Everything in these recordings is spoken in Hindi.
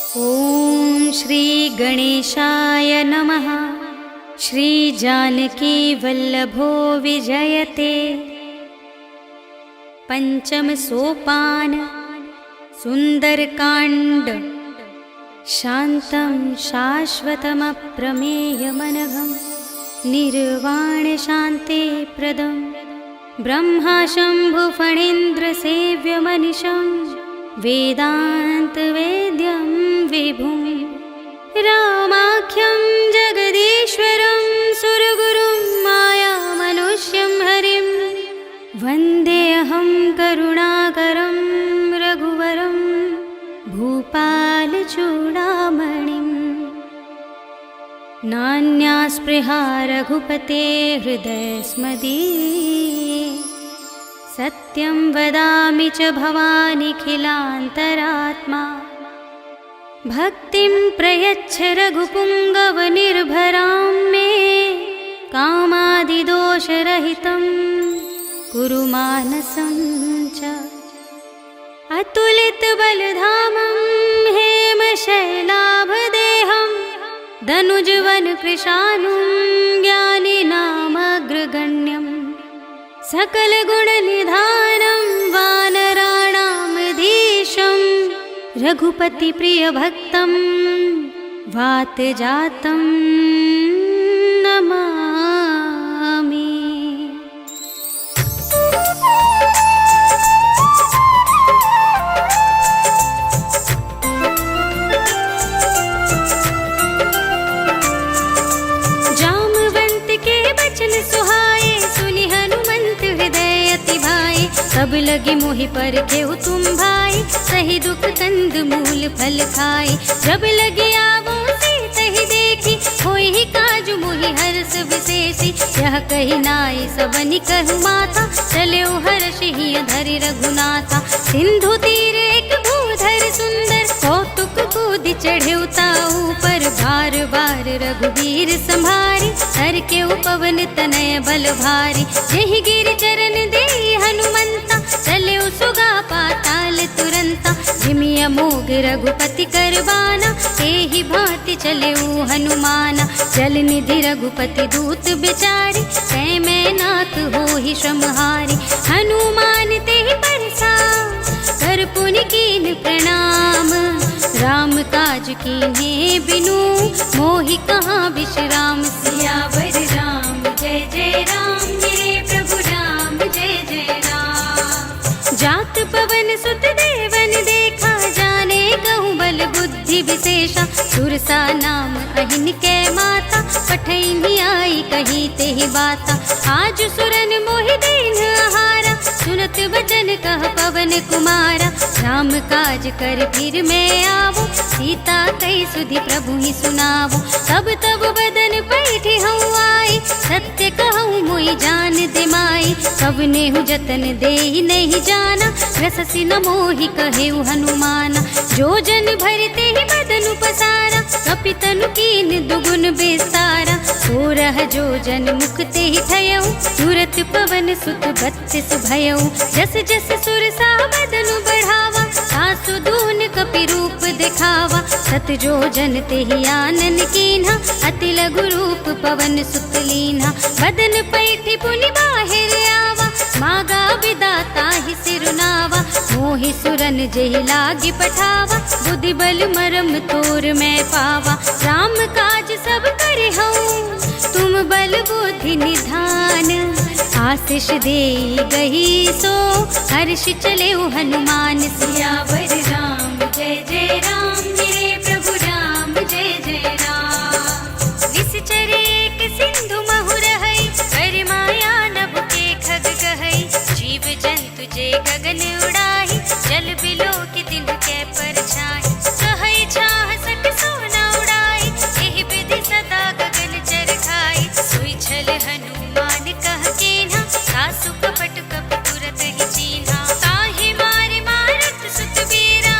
ॐ श्री गणेशाय नमः। श्री जानकी वल्लभो विजयते। पंचम सोपान सुंदरकांड। शांतं शाश्वतमप्रमेयमनघं निर्वाण शांति प्रदं ब्रह्मा शंभु फणीन्द्र सेव्यमनिशं वेदांत वेद्यं विभुं रामाख्यं जगदीश्वरं सुरगुरुं मायामनुष्यं हरिं वन्देऽहं करुणाकरं रघुवरं भूपालचूडामणिम्। नान्या स्पृहा रघुपते हृदयस्मदीये सत्यं वदामि च भवानिखिलान्तरात्मा। भक्तिं प्रयच्छ रघुपुङ्गवनिर्भरां मे कामादिदोषरहितं कुरु मानसं च। अतुलितबलधामं हेमशैलाभदेहं दनुजवनकृशानुं ज्ञानिनामग्रगण्यं सकलगुणनिधानं वानराणामधीशं रघुपतिप्रियभक्तं वातजातं नमामि। सब लगे मोहि पर केहु तुम भाई, सही दुख कंद मूल फल खाई। जब लगे आवो तही देखी, होई ही काजु मोहि हर्ष विशेषी। यह कही नाई सबनि कहु माता, चले हर्षि धरि रघुनाथा। सिंधु तीर एक भूधर सुंदर, कौतुक कूदि चढ़ेउता ऊपर। बार बार रघुबीर संभारी, हर के पवन तनय बल भारी। जेहि गिर चरण दे हनुमंता, चले सुगा पाताल तुरंता। जिमिय मोग रघुपति करबाना, एहि भांति चले हनुमाना। जल निधि रघुपति दूत बिचारी, कै मैं नाथ होहि श्रमहारी। हनुमान तेहि परसा, कर पुनि कीन प्रणाम। राम काज कीन्हे बिनु, मोहि कहाँ विश्राम। सियावर राम जय जय राम, मेरे प्रभु राम जय जय राम। जात पवन सुत देवन देखा, जाने कहूँ बल बुद्धि विशेषा। सुरसा नाम अहिन कै माता, पठैनी आई कही तेहि बाता। आज सुरन मोहि दीन आहारा, सुनत वचन कह पवन कुमारा। राम काज कर फिर मैं आवो, सीता कई सुधि प्रभु ही सुनावो। तब तब बदन पैठी हूँ आई, सत्य कहूँ मोहि जान दे माई। कब नेहु जतन देहि नहीं जाना, रससि न मोहि कहेउ हनुमाना। जो जन भरते ही बदन पसारा, कपितनु कीन दुगुन बेसारा। हो रह जो जन मुक्ते ही थयऊ, तुरत पवन सुत बत्तिस भयऊ। जस जस सुरसा बदनु बढ़ावा, सासु दून कपि रूप दिखावा। सत जो जन तेहि आनन कीन्हा, अति लघु रूप पवन सुत लीन्हा। बदन पैठी पुनि बाहिर आवा, मागा विदाता ही सिरुनावा। मोहि सुरन जेहि लागी पठावा, बुद्धि बल मरम तोर मैं पावा। राम काज सब करे हूँ, तुम बल बुद्धि निधान। आशीष दे गही सो, हर्ष चले हनुमान। सियावर राम जय जय राम, मेरे प्रभु राम जय जय राम। निश्चर एक सिंधु महु रहै, कर माया नभ के खग कहै। जीव जंतु जे गगन उड़ाही, जल बिलो की दिन के परछाई। कहै छाह सक सोना उड़ाई, एहि विधि सदा गगन चर खाई। सोई छल हनुमान कह केन्हा, सासु कपट कपि तुरत ही चीन्हा। ताहि मारे मारत सुत बीरा,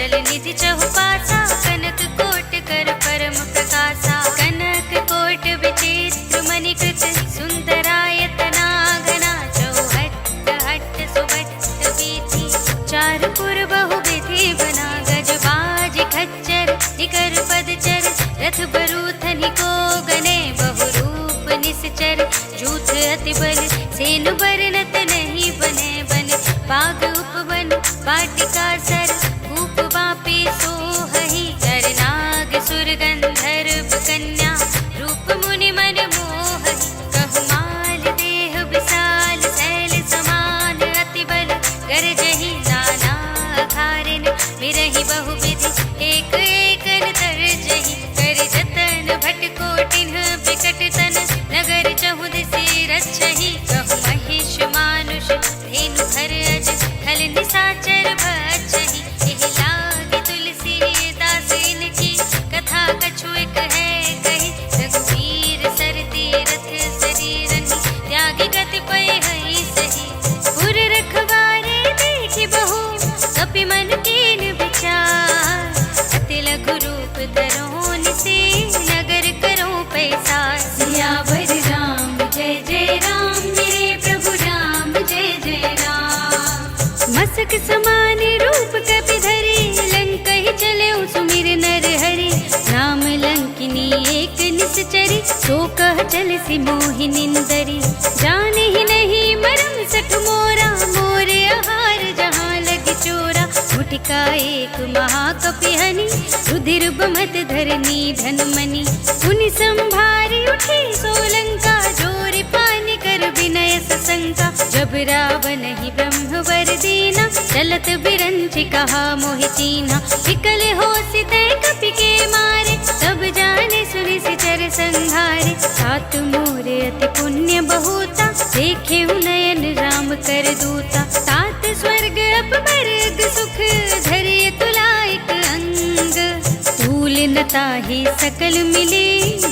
चंचल निधि चहुपासा, कनक कोट कर परम प्रकाशा। कनक कोट विचित्र मणिकृत, सुंदरायतना घना। चौहट्ट हट्ट सुभट्ट वीथि, चारपुर बहुविधि बना। गजबाज खच्चर निकर पदचर, रथ बरूथनि को गने। बहुरूप निश्चर जूथ अति बल, सेनु बरनत नहीं बने। बन बाग उपवन वाटिका सर, कूप वापी सोहहि। नर नाग सुर गंधर्व कन्या, रूप मुनि मन मोहहि। कहु माल देह विशाल, शैल समान अति बल। गरजहि नाना अखारिन, बिरहि बहुविधि एक एकन तरजहि। कर जतन भट कोटिन बिकट तन, नगर चहुदिसि रक्षहि। कहु महिष मानुष धेनु खर अज, खल निसाचर भक्षहि। एहि लागी तुलसीदास इनकी, कथा कछु एक है कही। रघुवीर सर तीरथ शरीरनि, त्यागी गति पय हहि सही। पुर रखवारे देखि बहु, कपि मन कीन विचार। अति लघु रूप धरों निसे, नगर करो पैसार। सियावर राम जय जय राम, मेरे प्रभु राम जय जय राम। मसक समान रूप कपि धरे, लंकहि चले सुमिर नर हरि। नाम लंकिनी एक निश्चरी, सो कह चल सि मोहि निंदरी। जाने ही नहीं मरम सठ मोरा, मोरे आहार जहाँ लग चोरा। मुटिका एक महाकपि हनि, रुधिर बमत धरनी धन मनि। पुनि संभारी उठी सोलंका, जोरि पानि कर विनय सशंका। जब रावण ही ब्रह्म वर दीना, चलत बिरंचि कहा मोहि चीन्हा। विकल होसि तै कपि के मारे, तब जाने सुनि सिचर संहारे। तात मोरे अति पुण्य बहुता, देखे नयन राम कर दूता। तात स्वर्ग अपवर्ग सुख, धरिय तुलाइक अंग। तूल न ताहि सकल मिले,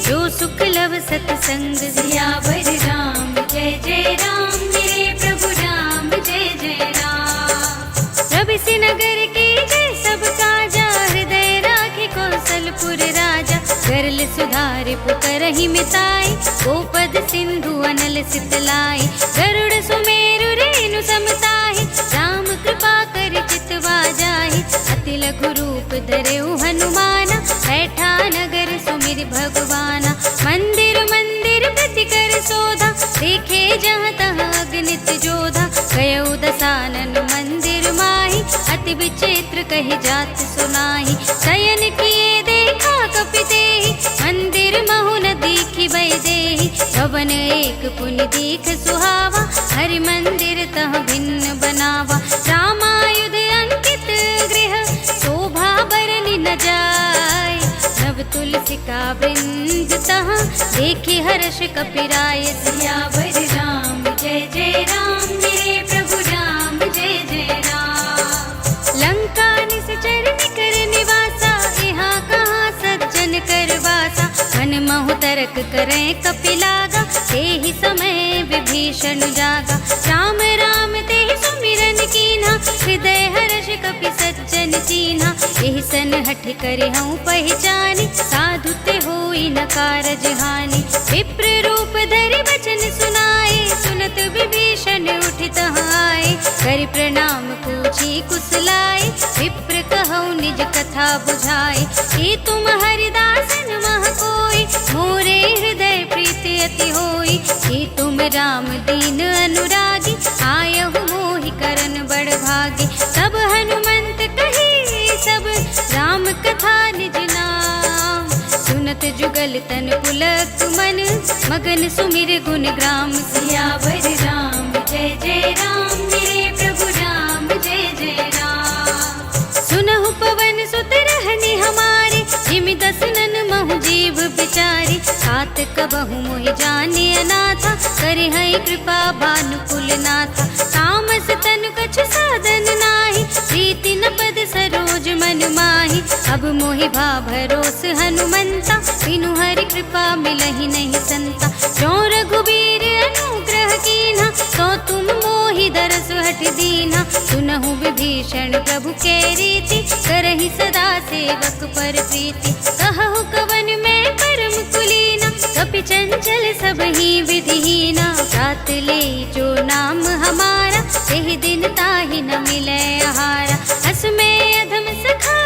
जो सुख लव सतसंग। सियावर राम जय जय राम, मेरे प्रभु राम जय जय राम। रविसि नगर के जय सब काजा, हृदय राखि कौशलपुर राजा। गरल सुधारि पुकारहि मिताई, गोपद सिंधु अनल सितलाई। गरुड़ सुमेरु रेणु समताहि, राम कृपा कर चितवा जाहि। अति लघु रूप धरेउ हनुमाना, बैठा नगर सुमिर भगवाना। मंदिर मंदिर प्रति कर सोधा, देखे जहाँ तहाँ अगणित जोधा। कयउ दसानन मंदिर माहि, अति विचित्र कहि जात सुनाहि। शयन किए देखा कपि तेहि, मंदिर महु न दीखि वैदेहि। भवन एक पुनि दीख सुहावा, हरि मंदिर तह भिन्न बनावा। रामायुध अंकित गृह, शोभा बरनि न जाय। नव तुलसी का वृंद तहाँ, देखि हर्ष कपिराय। सियावर राम जय जय राम, मेरे प्रभु राम जय जय राम। लंका निश्चर निकर निवासा, यहाँ कहाँ सज्जन कर वासा। मन महु तरक करें कपि लागा, तेहि समय विभीषण जागा। राम राम तेहि सुमिरन कीन्हा, हृदय हर्ष कपि सज्जन चीन्हा। एहि सन हठ करे हूँ पहचानी, साधु ते होई न कारज हानि। विप्र रूप धरि बचन सुनाए, सुनत विभीषण उठित आए। करि प्रणाम पूछी कुशलाए, विप्र कहौ निज कथा बुझाए। कि तुम हरिदासन मह कोई, मोरे हृदय प्रीति अति होई। कि तुम राम दीन अनुरागी, आयहु मोहि करन बड़ भागी। तब हनुमंत कही सब, राम कथा निज नाम। सुनत जुगल तन पुलक मन, मगन सुमिर गुण ग्राम। सियावर राम जय जय राम, मेरे प्रभु राम जय जय राम। सुनहु पवन सुत रहनि हमारे, जिमि दसनन महु जीव बिचारी। तात कबहु मोहि जाने अनाथा, करि हई कृपा भानुकुल नाथा। तामस तन कछु साधन नाही, प्रीति न पद सरोज मन माही। अब मोहि भा भरोस हनुमंता, बिनु हरि कृपा मिलहि नहीं संता। जो रघुबीर अनुग्रह कीन्हा, तो तुम मोहि दरस हठ दीन्हा। सुन सुनहु विभीषण प्रभु के रीति, करहि सदा सेवक पर प्रीति। कहु कवन में परम कुलीना, कपि चंचल सबहि विधिहीना। रात ले जो नाम हमारा, तेहि दिन ताहि न मिलै आहारा। हस में अधम सखा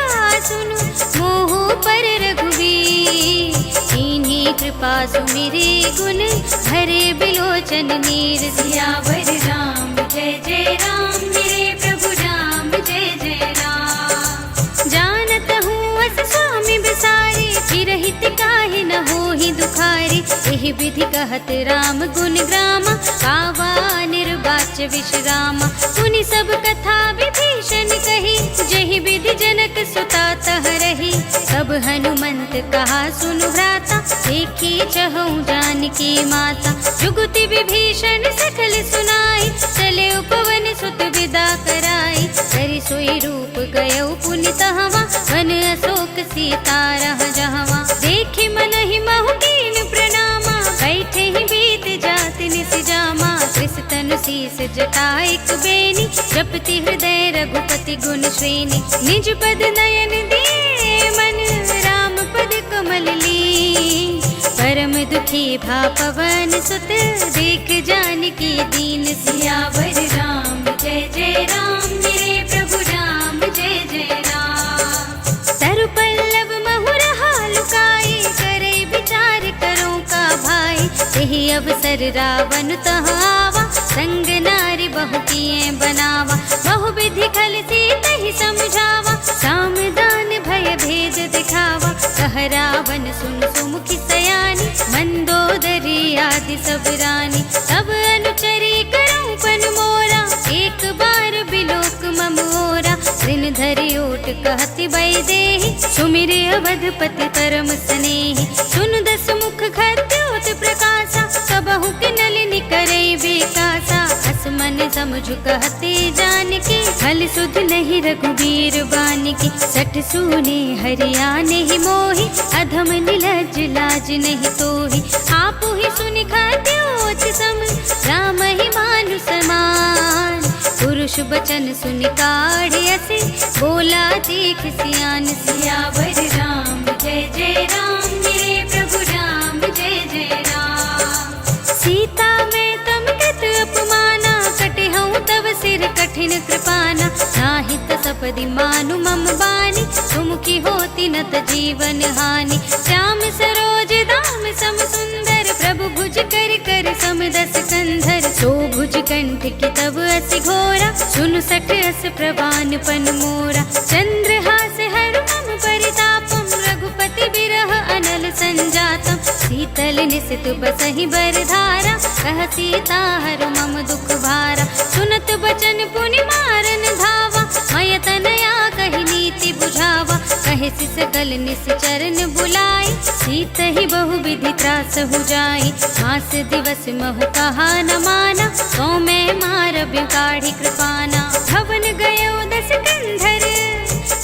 सुनु, मोह पर रघुवीर। कीन्ही कृपा सुमिरि गुण, भरे बिलोचन नीर। सियावर राम जय जय राम, मेरे प्रभु राम जय जय राम। जानत हूँ अस स्वामी बिसारी, चिरहित काहि न होहि दुखारी। एहि विधि कहत राम गुण ग्रामा, कावा निर्वाच विश्रामा। सुनि सब कथा विभीषण कही, जहि विधि जनक सुता तह रही। तब हनुमंत कहा सुनु भ्राता, देखी चहु जानकी माता। जुगति विभीषण सकल सुनाई, चले उपवन सुत विदा कराई। करि सोई रूप गयौ पुनि तहवा, वन अशोक सीता रह जहवा। देखि मनहि महु कीन प्रणामा, बैठे ही बीत जात निस जामा। कृष तनु शीस जटा एक बेनी, जपति हृदय रघुपति गुण श्रेणी। निज पद नयन दिए मन, राम पद कमल लीन। परम दुखी भा पवन सुत, देख जानकी दीन। सियावर राम जय जय राम, मेरे प्रभु राम जय जय राम। तरु पल्लव महु रहा लुकाई, करे विचार करो का भाई। यही अवसर रावण तह आवा, संग नारी बहु किए बनावा। बहु विधि खल सीतहि समझावा, साम दान भय भेद दिखावा। कह रावण सुन सुमुखी सयानी, मंदोदरी आदि सब रानी। तब अनुचरी करऊं पन मोरा, एक बार बिलोक मम ओरा। ऋण धरि ओट कहति वैदेही, सुमिरे अवधपति परम स्नेही। सुन दस मुख खद्योत प्रकाशा, सबहु के नलिनी करे बेकासा। हस मन समझु कहते जानकी, फल सुध नहीं रघुबीर बानिकी। सठ सूने हरिया नहीं मोही, अधम निलज लाज नहीं तोही। आपु ही सुनि खद्योत सम, राम ही मानु समान। पुरुष बचन सुनि काढ़ असी, बोला देख सियान। सियावर राम जय जय राम, मेरे प्रभु राम जय जय राम। सीता में तम कत अपमाना, कटे हूँ तब सिर कठिन कृपाना। नाहित सपदि मानु मम बानी, तुम की होती न त जीवन हानि। श्याम सरोज दाम सम सुंदर, प्रभु भुज कर कर सम दस कंधर। सो भुज कंठ की तब अस घोरा, सुन सठ अस प्रवान पन मोरा। चंद्रहास हर मम परितापम, रघुपति बिरह अनल संजातम। शीतल निसित बसहि बरधारा, कह सीता हर मम दुख भारा। सुनत बचन पुनि मारन धावा, मय तनया कहि नीति बुझावा। कहे सकल निश्चरण बुलाई, सीत ही बहु विधि त्रास हो जाई। मास दिवस महु कहा न माना, सो मैं मार काढ़ी कृपाना। भवन गयो दस कंधर,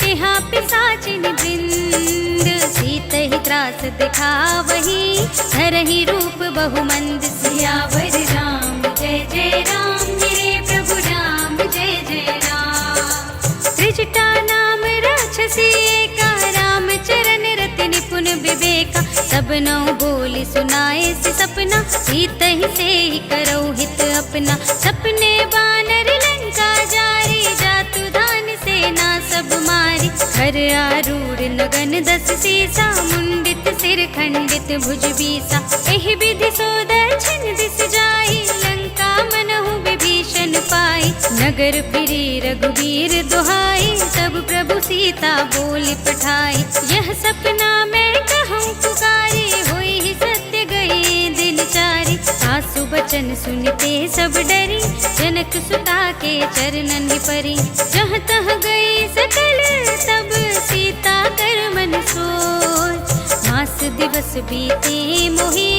तिहा पिशाचिन वृंद। सीत ही त्रास दिखावही, धरहि रूप बहुमंद। सियावर राम जय जय राम, मेरे प्रभु राम जय जय राम। त्रिजटा नाम राक्षसी एका, राम चरण रति निपुण विवेका। सब नौ बोली सुनाए से सपना, सीत ही से ही करो हित अपना। सपने बानर लंका जारी, जातु धान सेना सब मारी। घर आरूढ़ नगन दस सीसा, मुंडित सिर खंडित भुज बीसा। एहि विधि सो दक्षिण दिस जाई, लंका मनहु विभीषण पाई। नगर फिरी रघुवीर दुहाई, तब प्रभु सीता बोली पठाई। यह सपना मैं कहूँ पुकारी, होई ही सत्य गए दिन चारी। सासु बचन सुनते सब डरी, जनक सुता के चरणन परी। जहाँ तह गई सकल तब, सीता कर मन सोच। मास दिवस बीते मोही,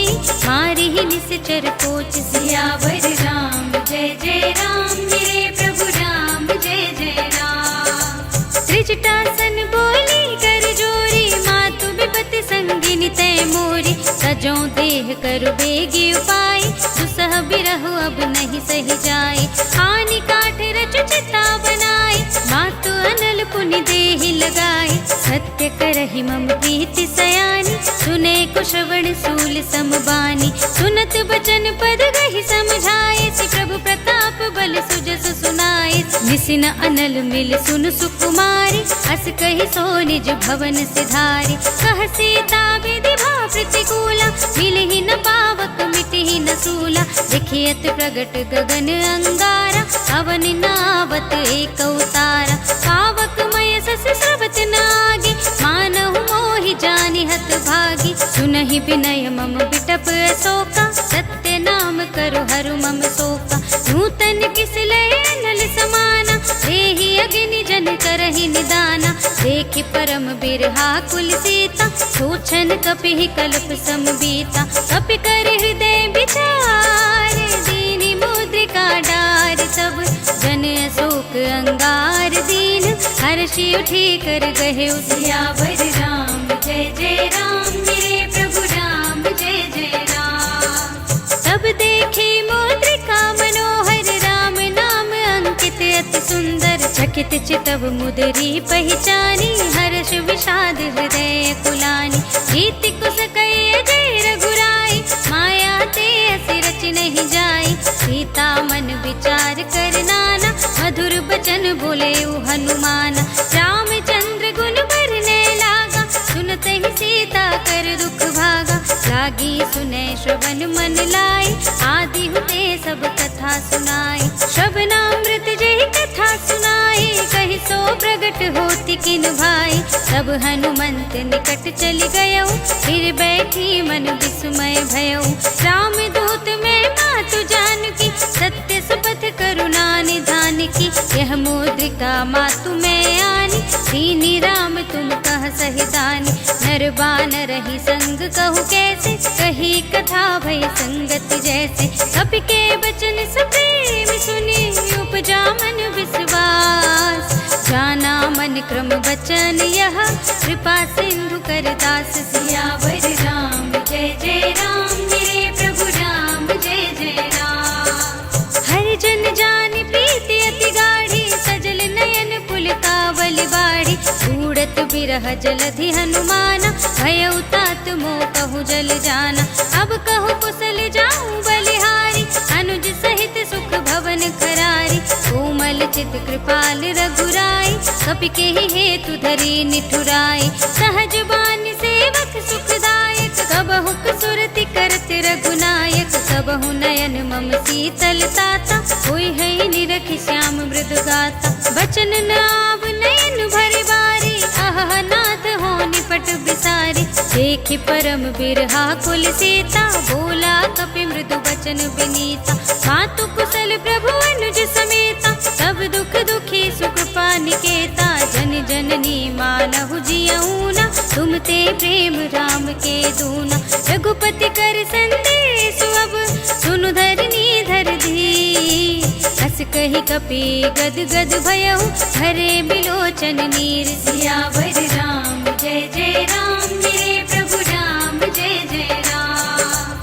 मारी ही निश्चर कोच। सियावर राम जय जय राम, मेरे प्रभु राम जय जय राम। त्रिजटासन बोली कर जोरी, मातु विपति संगिनी तय मोरी। सजो देह कर बेगी उपाय, दुसह बिरह अब नहीं सही जाए। हानि काठ रच चिता बनाए, सुनत बचन पद गहि समझाए, श्री प्रभु प्रताप बल सुजस सुनाए। निसिन अनल मिल सुन सुकुमारी, अस कहि सो निज भवन सिधारी। कह सीता विधि भा प्रतिकूला, मिलहि न पावक मिटहि न सूला। देखियत प्रगट गगन अंगारा, अवन नावत एक अवतारा। पावक मय सस स्रवत नागी, मानहु मोहि जानि हत भागी। सुनहि विनय मम बिटप अशोका, सत्य नाम करु हरु मम शोका। नूतन किस लय अनल समाना, देहि अग्नि जन करहि निदाना। देखि परम बिरहा कुल सीता, सोचन कपिहि कल्प समबीता। कपि कर हृदय विचार, दीनि मुद्रिका डार। तब जन अशोक अंगार दीन, हर्षि उठी कर गहे सियावर राम। जय जय राम मेरे प्रभु राम, जय जय राम। तब देखे मुद्रिका मनोहर, राम नाम अंकित अति सुंदर। चकित चितव मुदरी पहचानी, हर्ष विषाद हृदय कुलानी। रीति कुस कई अजय रघुराई, माया ते असी रच नहीं जाई। सीता मन विचार कर नाना, मधुर बचन बोले हनुमाना। रामचंद्र गुण भरने लागा, सुनत ही सीता कर दुख भागा। लागी सुने श्रवण मन लाई, आदि हुते सब कथा सुनाई। श्रवणामृत जहि कथा सुनाई, कहि सो प्रगट होति किन भाई। तब हनुमंत निकट चलि गयौ, फिर बैठी मन विस्मय भयौ। राम दूत में मातु जानकी, सत्य सुपथ करुणा निधान की। यह मुद्रिका मातु में आनी, दीनी राम तुम कह सहि दानी। नर बानर रही संग कहु कैसे, कही कथा भई संगति जैसे। कपि के बचन सप्रेम सुनी, उपजा मन विश्वास। जाना मन क्रम बचन यह, कृपा सिंधु कर दास। सियावर राम जय जय राम मेरे प्रभु राम, जय जय राम। हर जन जानि प्रीति अति गाढ़ी, सजल नयन पुलकावल बाढ़ी। उड़त बिरह जलधि हनुमाना, भयउ तात मोह कहु जल जाना। अब कहु कुशल जाऊं बलिहारी, अनुज सहित सुख भवन करारी। कोमल चित कृपाल रघुराई, कपि केहि हेतु धरि निठुराई। सहज बानी सेवक सुखदायक, कबहु सुरति करत रघुनायक। कबहु नयन मम शीतल ताता, होई है निरखि श्याम मृदु गाता। बचन न आव नयन भरि बारी, आह नाथ हो निपट बिसारी। देखि परम बिरहा कुल सीता, बोला कपि मृदु बचन विनीता। मातु कुशल प्रभु अनुज समेता, सब दुख दुखी सुख पानिकेता। जन जननी मानहु जियऊना, तुम ते प्रेम राम के दूना। रघुपति कर संदेश अब, सुनु धरनी धर धी। हस कहि कपि गद गद भयउ, हरे बिलोचन नीर। सियावर राम जय जय राम मेरे प्रभु राम, जय जय राम।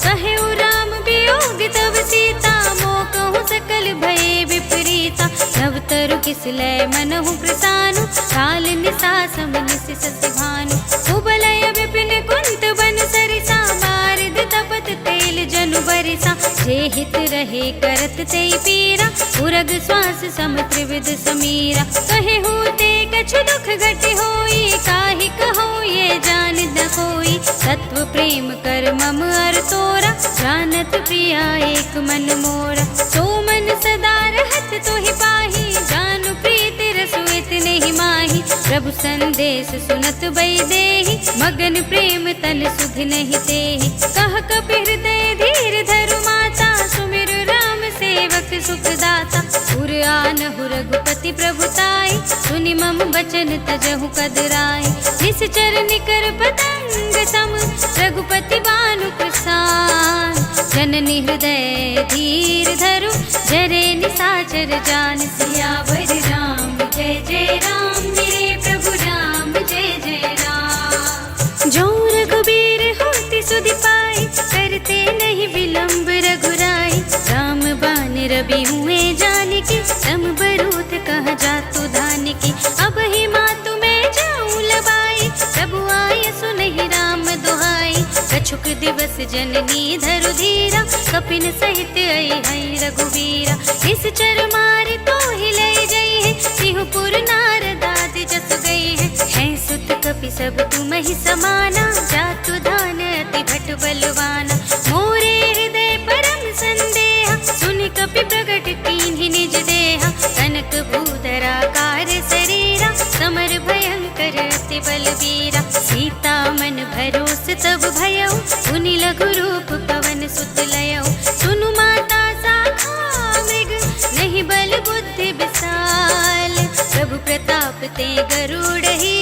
कहु राम वियोग तब सीता, मोह कहु सकल भय विपरीता। नव तरु किस लय मनहु प्रसानु, काल निसा सम निस सति भानु। कुबलय विपिन कुंत बन सरिसा, बारिद तपत तेल जनु बरिसा। जे हित रहे करत ते पीरा, उरग श्वास सम त्रिविध समीरा। कहे होते कछु दुख घटे होई, काहि कहो ये जान न कोई। तत्व प्रेम कर मम अर तोरा, जानत प्रिया एक मन मोरा। सो मन सदा रहत तोहि पाही, जानु प्रीति रसु इतने ही माही। प्रभु संदेश सुनत बई देहि, मगन प्रेम तन सुध नहीं तेहि। कह कपि हृदय धीर धरु माता, सुमिर राम सेवक सुखदाता। पुर आनहु रघुपति प्रभुताई, सुनि मम बचन तजहु कदराई। निश्चर निकर पतंग सम, रघुपति बानु प्रसाद। जननी हृदय धीर धरु, जरे निसाचर जान। सियावर राम जय जय राम मेरे प्रभु राम, जय जय राम। जो रघुबीर होति सुधि पाई, करते नहीं विलंब रघुराई। राम बान रवि हुए जानकी, सम बरूथ कह जातु धानकी। अब ही मातु मैं जाऊं लबाई, प्रभु आय सुनहि राम दुहाई। कछुक दिवस जननी धरु धीरा, कपिन सहित आई है रघुवीरा। निश्चर मारे तो ही ले जई है, सिंहपुर नारदाद जस गई है सुत कपि सब तुम ही समाना, जातु दान अति भट बलवाना। मोरे हृदय परम संदेहा, सुनि कपि प्रगट कीन्हि निज देहा। कनक भूधरा कार शरीरा, समर भयंकर अति बलवीरा। सीता मन भरोस तब भयउ, पुनि लघु रूप पवन सुत लयउ। सुनु माता साखा मृग, नहीं बल बुद्धि विशाल। प्रभु प्रताप ते गरुड़हि,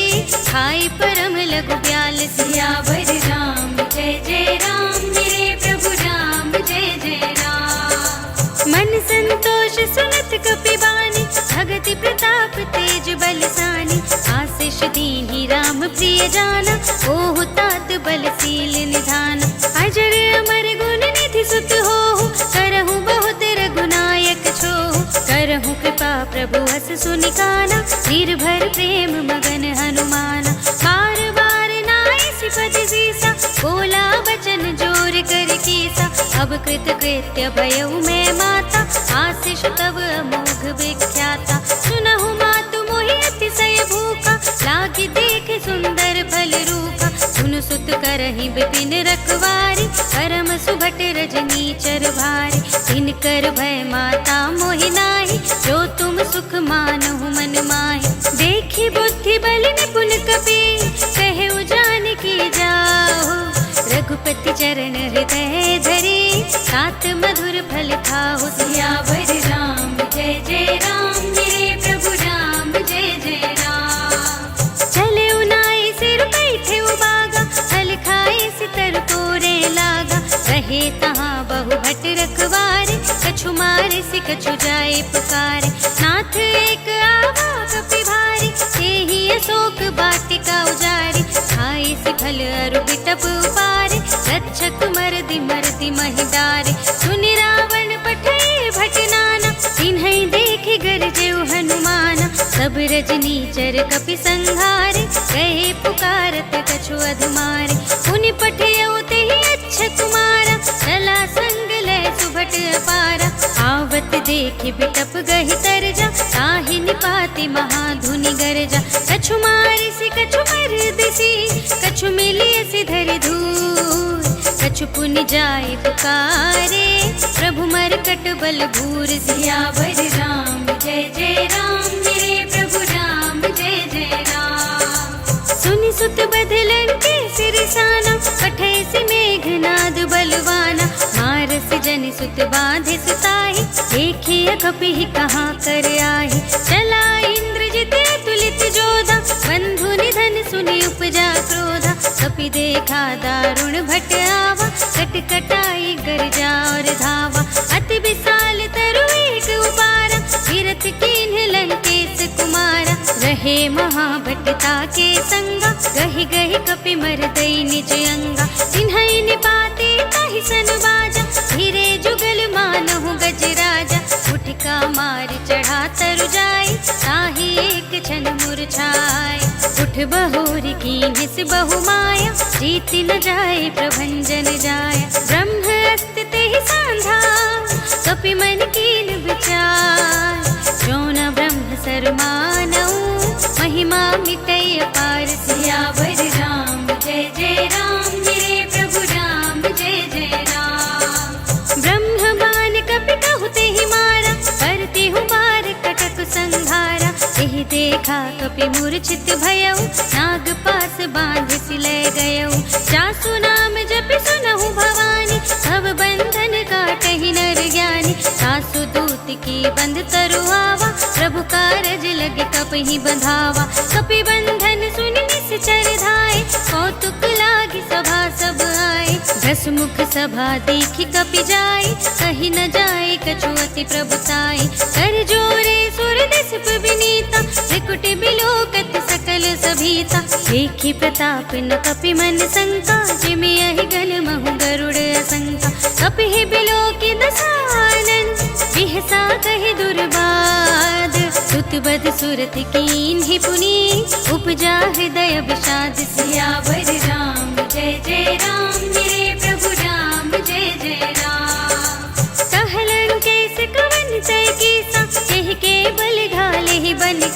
खाई परम लघु ब्याल। सियावर राम जय जय राम, मेरे प्रभु राम जय जय राम। मन संतोष सुनत कपि बानी, भगति प्रताप तेज बलसानी। आशीष दीन्हि राम प्रिय जाना, ओहु तात बलशील निधान। अजर अमर गुण निधि सुत होहु, करहु बहुत रघुनायक छोहु। करहु कृपा प्रभु हस सुनि काना, निर्भर प्रेम मगन हनुमाना। बार बार नाई सिपद सीसा, बोला बचन जोर कर कीसा। अब कृत कृत्य भयउ मैं माता, आशीष तब अमोघ विख्याता। सुनहु मातु मोहि अतिशय भूखा, लागी देख सुंदर फल रूखा। सुन सुत करहि विपिन रखवारी, परम सुभट रजनी चर भारी। तिनकर भय माता मोहि नाहि, जो तुम सुख मानहु मन माहि। देखि बुद्धि बल निपुण कपि, कहे जानकी जाओ। रघुपति चरण हृदय धरे, सात मधुर फल खाओ। सियावर राम जय जय राम, मेरे प्रभु राम जय जय राम। चले उनाई सिर बैठे उबागा, फल खाए सितर कोरे लागा। रहे तहाँ बहु भट रखवारे, कछु मारे सि कछु जाए पुकारे। नाथ एक आवा कपि भारी, तेहि अशोक वाटिका उजारी। खाए सि फल अरु बिटप उपारे, रक्षक मरदि मरदि महि डारे। सुनि रावण पठय भट नाना, तिन्है देखि गरजेउ हनुमाना। सब रजनी चर कपि संहारे, गए पुकारत कछु अधमारे। पुनि पठयउ तेहि अच्छ कुमारा, चला संग लय सुभट अपारा। आवत देखि बिटप गहि तरजा, ताहि निपाति महाधुनि गरजा। कछु मारिसि कछु मरदिसि, कछु मिलियसि धरि धूर। कछु पुनि जाय पुकारे, प्रभु मरकट बल भूर। सियावर राम जय जय राम, मेरे प्रभु राम जय जय राम। सुनि सुत बदलन के सिरसाना, पठय सि मेघनाद बलवाना। मारस जनि सुत बांधे सुताहि, देखिए कपि कहाँ कर आहि। चला इंद्रजित तुलित जोधा, बंधु निधन सुनि उपजा क्रोधा। कपि देखा दारुण भट आवा, कटकटाई गरजा और धावा। अति विशाल तरु एक उबारा, तीरथ कीन्ह लंकेश कुमारा। रहे महाभटता के संगा, गहि गहि कपि मरदई निज अंगा। तिन्है निपाते ताहि सन बाजा, धीरे जुगल मानहु गजराजा। उठका मार चढ़ा तरु जाय, ताहि एक क्षण मुरझाय। उठ बहोर कीन्ह सि बहु माया, जीत न जाय प्रभंजन जाय। ब्रह्म अस्त तेहि सांधा, कपि मन कीन विचार। जो न ब्रह्म सर मानऊ, महिमा मिटय अपार। सियावर राम जय जय राम, मेरे प्रभु राम जय जय राम। ब्रह्म बान कपि कहु तेहि मारा, करती हूँ बार कटक संघारा। तेहि देखा कपि मूर्छित भयउ, नाग पास बांध सिलय गयउ। जासु नाम जपि सुनहु भवानी, भव बंधन काटहि नर ज्ञानी। सासु दूत की बंध तरु आवा, प्रभु कारज लगे कपहि बंधावा। कपि बंधन सुनि निश्चर धाय, कौतुक लागी सभा सब आए। दस मुख सभा देखि कपि जाय, कहि न जाय कछु अति प्रभुताई। कर जोरे सुर दिसप विनीता, त्रिकुट बिलोकत सकल सभीता। देखि प्रताप न कपि मन शंका, जिमि यहि गल महु गरुड़ असंका। कपिहि बिलोकि दसानन, बिहसा कहि दुर्बाद। सुत बध सुरत कीन्हि पुनि, उपजा हृदय विषाद। सियावर राम जय जय राम, मेरे प्रभु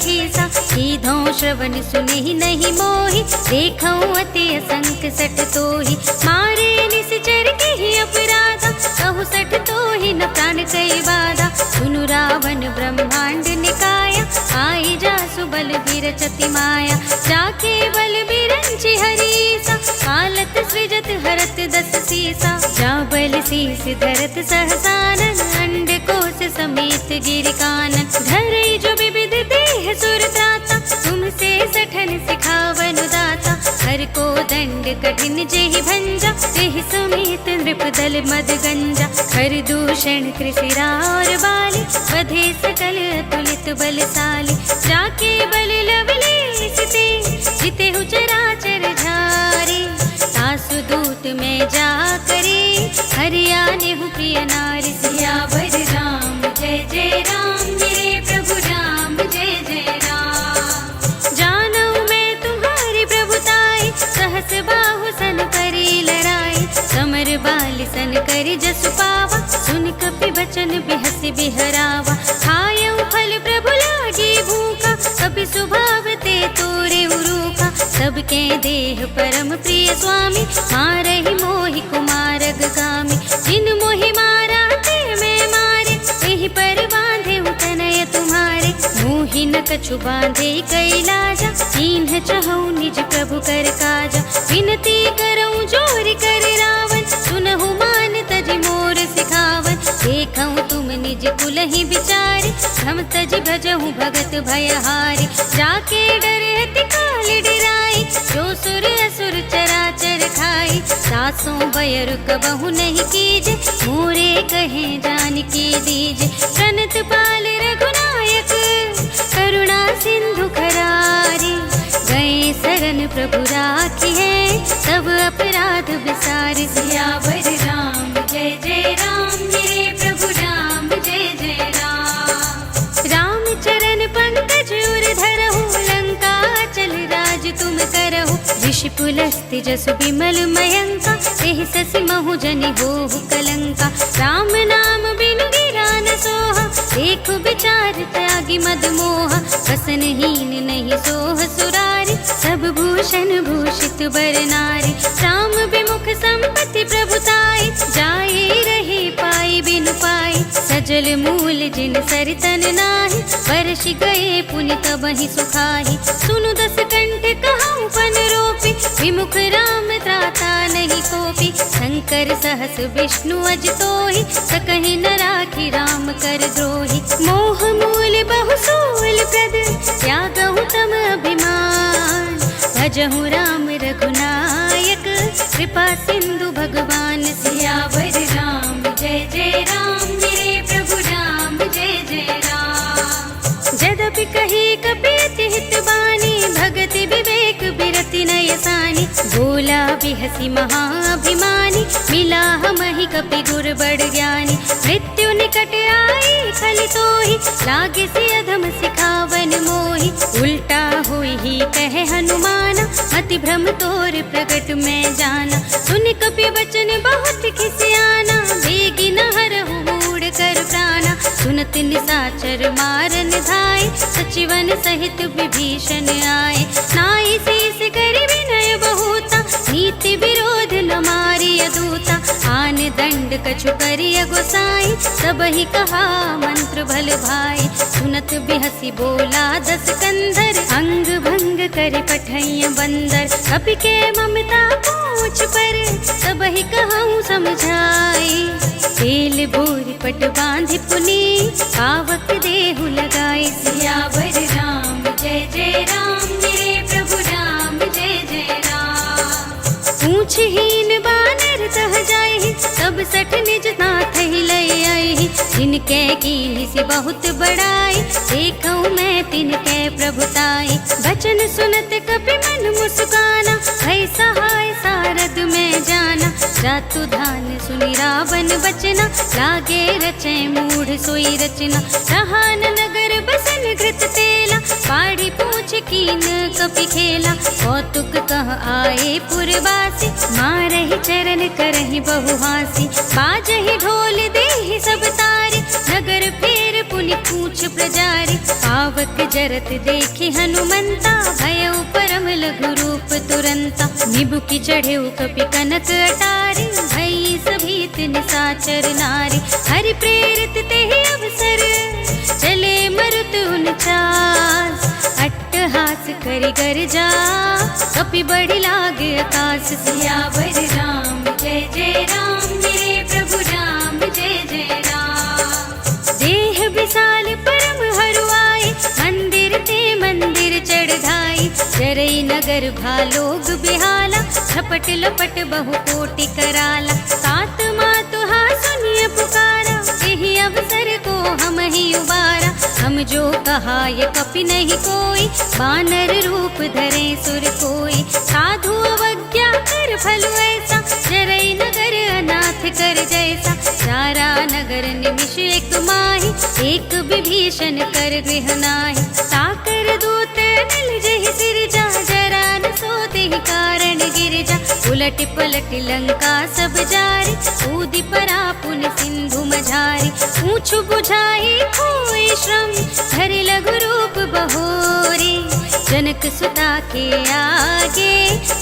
ठेसा, सीधों श्रवण सुने नहीं मोहि, देखऊं अति असंख सठ तोहि, मारे निश्चर के ही अपराधा, कहु सठ तोहि न प्राण कई बाधा, सुनु रावण ब्रह्मांड निकाया, आई जासु बल बिरचति माया, जाके बल बिरंचि हरीसा, कालत सृजत हरत दस सीसा, जा बल शीस धरत सहसानन, अंड कोश समेत गिर कानन, धरई जो विविध देह सुर त्राता, तुमसे सठन सिखावन दाता, हर को दंड कठिन जेहि भंजा, तेहि समेत नृप दल मद गंजा, हर दूषण कृषिरा और बाली, वधे सकल अतुलित बलशाली, जाके बल लवलेश ते, जिते हु चराचर झारे, सासु दूत में जा करे, हरियाने हूँ प्रिय नारी, सियावर राम जय जय राम, मेरे प्रभु राम जय जय राम, जानऊ मैं तुम्हारी प्रभुताई, सहस बाहु सन करी लड़ाई, समर बाल सन करी जसु पावा, सुन कपि बचन बिहसि बिहरावा, खायऊ फल प्रभु लागी भूखा, कपि स्वभाव ते तोरे उरूखा, सबके देह परम प्रिय स्वामी, मारहि मोहि कुमारग गामी, जिन मोहि मारा ते मैं मारे, तेहि पर बांधे तनय तुम्हारे, मोहि न कछु बांधे कैलाजा, कीन्ह चहु निज प्रभु कर काजा, विनती करऊं जोर कर रावण, सुनहु मान तजि मोर सिखावन, देखऊं तुम निज कुल ही बिचारे, हम तजि भजहु भगत भयहारी, जाके डरहति काल डराई, जो सुर असुर चराचर खाई, सासों बयर कबहु नहीं कीजे, मोरे कहे जान की दीजे, प्रणत पाल रघुनायक, करुणा सिंधु खरारी, गए शरण प्रभु राखी है, सब अपराध विसार, सियावर राम जय जय राम, मेरे प्रभु राम जय जय राम, राम चरण पंकज उर धरहु, लंका चल राज तुम करहु, ऋषि पुलस्त्य जसु बिमल मयंका, तेहि ससि महु जनि होहु कलंका, राम नाम बिनु गिरा न सोहा, देखु विचार त्यागी मद मोहा, वसनहीन नहीं सोह सुरारी, सब भूषण भूषित बर नारी, राम विमुख संपत्ति प्रभुताई, जाए रहे पाई बिनु पाई, सजल मूल जिन सरितन नाही, वर्ष गए पुनि तबहि सुखाही, सुनु दस कंठ कहऊँ पन रोपी, विमुख राम त्राता नहीं कोपी, शंकर सहस विष्णु अज तोहि, सकहि न राखी राम कर द्रोही, मोह मूल बहु सूल प्रद, त्यागहु तम अभिमान, भजहु राम रघुनायक, कृपा सिंधु भगवान, सियावर राम जय जय राम, मेरे प्रभु राम जय जय राम, जदपि कही कपि हित बानी, भगति विवेक बिरति नय सानी, बोला बिहसी महाअभिमानी, मिला हमहि कपि गुर बड़ ज्ञानी, मृत्यु निकट आई खलि तोहि, लागे से अधम सिखावन मोहि, उल्टा होई ही कहे हनुमाना, अति भ्रम तोर प्रगट में जाना, सुन कपि वचन बहुत खिसियाना, बेगी न हरहु मूढ़ कर प्राणा, सुनत निशाचर मारन धाय, सचिवन सहित विभीषण आए, नाई शीस करि विनय बहुता, नीति विरोध न मारिय दूता, आन दंड कछु करिय गोसाई, सबहि कहा मंत्र भल भाई, सुनत बिहसी बोला दस कंधर, अंग भंग करि पठैय बंदर, कपि के ममता पूछ पर, सबहि कहूँ समझाई, तेल बोर पट बांधि पुनी, पावक देहु लगाई, सियावर राम जय जय राम, मेरे प्रभु राम जय जय राम, पूछहीन बानर तह जाहि, सब सठ निज नाथ ही लय आई, जिनके कीन्ही से बहुत बड़ाई, देखऊँ मैं तिनके प्रभुताई, बचन सुनत कपि मन मुस्काना, भई सहाय सारद में जाना, जातु धान सुनि रावण बचना, लागे रचे मूढ़ सोई रचना, रहा न नगर बसन घृत तेला, पाड़ी पूछ कीन कपि खेला, कौतुक कह आए पुरवासी, मारहि चरण करहि बहुहासी, बाजहि ढोल देहि सब तारे, नगर फेर पुनि मुनि पूछ प्रजारी, पावक जरत देखे हनुमंता, भयउ परम लघु रूप तुरंता। निबुकि चढ़ेउ कपि कनक अटारी, भई सभीत निसाचर नारी। हरि प्रेरित तेहि अवसर, चले मरुत उनचास। अट्टहास करि गर्जा, कपि बढ़ि लागे आकाश। सियावर राम जय जय राम, मेरे प्रभु राम जय जय राम। देह विशाल परम हरुआई, मंदिर ते मंदिर चढ़ाई। जरई नगर भालोग बिहाला, झपट लपट बहु कोटि कराला। सात मातुहा सुनिय पुकारा, यही अवसर को हम ही उबारा। हम जो कहा ये कपि नहीं कोई, बानर रूप धरे सुर कोई। साधु अवज्ञा कर फल ऐसा, जरई नगर अनाथ कर जैसा। सारा नगर निमिष एक माही, एक विभीषण कर गृह नाहि। साकर दूत मिल जहि सिरजा, जरा न सोते ही कारण गिरजा। उलट पलट लंका सब जारी, कूदि परा पुन सिंधु मझारी। पूछ बुझाई खोई श्रम, धरि लघु रूप बहोरी। जनक सुता के आगे,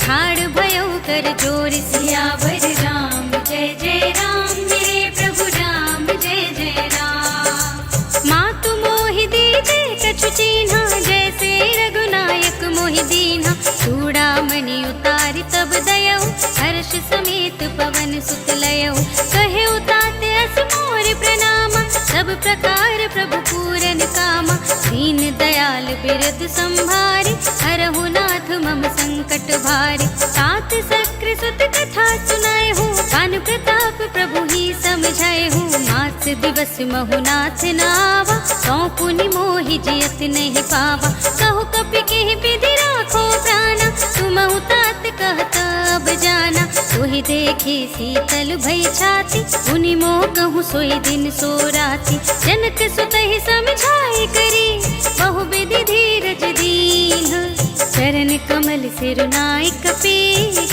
ठाड़ भयउ कर जोर। सियावर राम जय जय राम, मेरे प्रभु राम जय जय राम। मातु मोहि दीजे कछु चीन्हा, जैसे रघुनायक मोहि दीन्हा। चूड़ामणि उतारि तब दयउ, हर्ष समेत पवन सुत लयउ। कहे तात अस मोर प्रणामा, सब प्रकार प्रभु पूरन कामा। दीन दयाल बिरद संभारी, हरहु नाथ मम संकट भारी। तात सक्र सुत कथा सुनाए हूँ, कान प्रताप प्रभु ही समझाए हूँ। मास दिवस महु नाथ नावा, सौ पुनि मोहि जियत नहीं पावा। कहो कपि केहि विधि राखो प्राणा, तुमहु तात कहत अब जाना। सोहि देखे शीतल भई छाती, मुनि मोह कहूँ सोई दिन सो राती। जनक सुतहि समझाई करी, बहु विधि धीरज दीन। चरण कमल सिरुनाई कपि,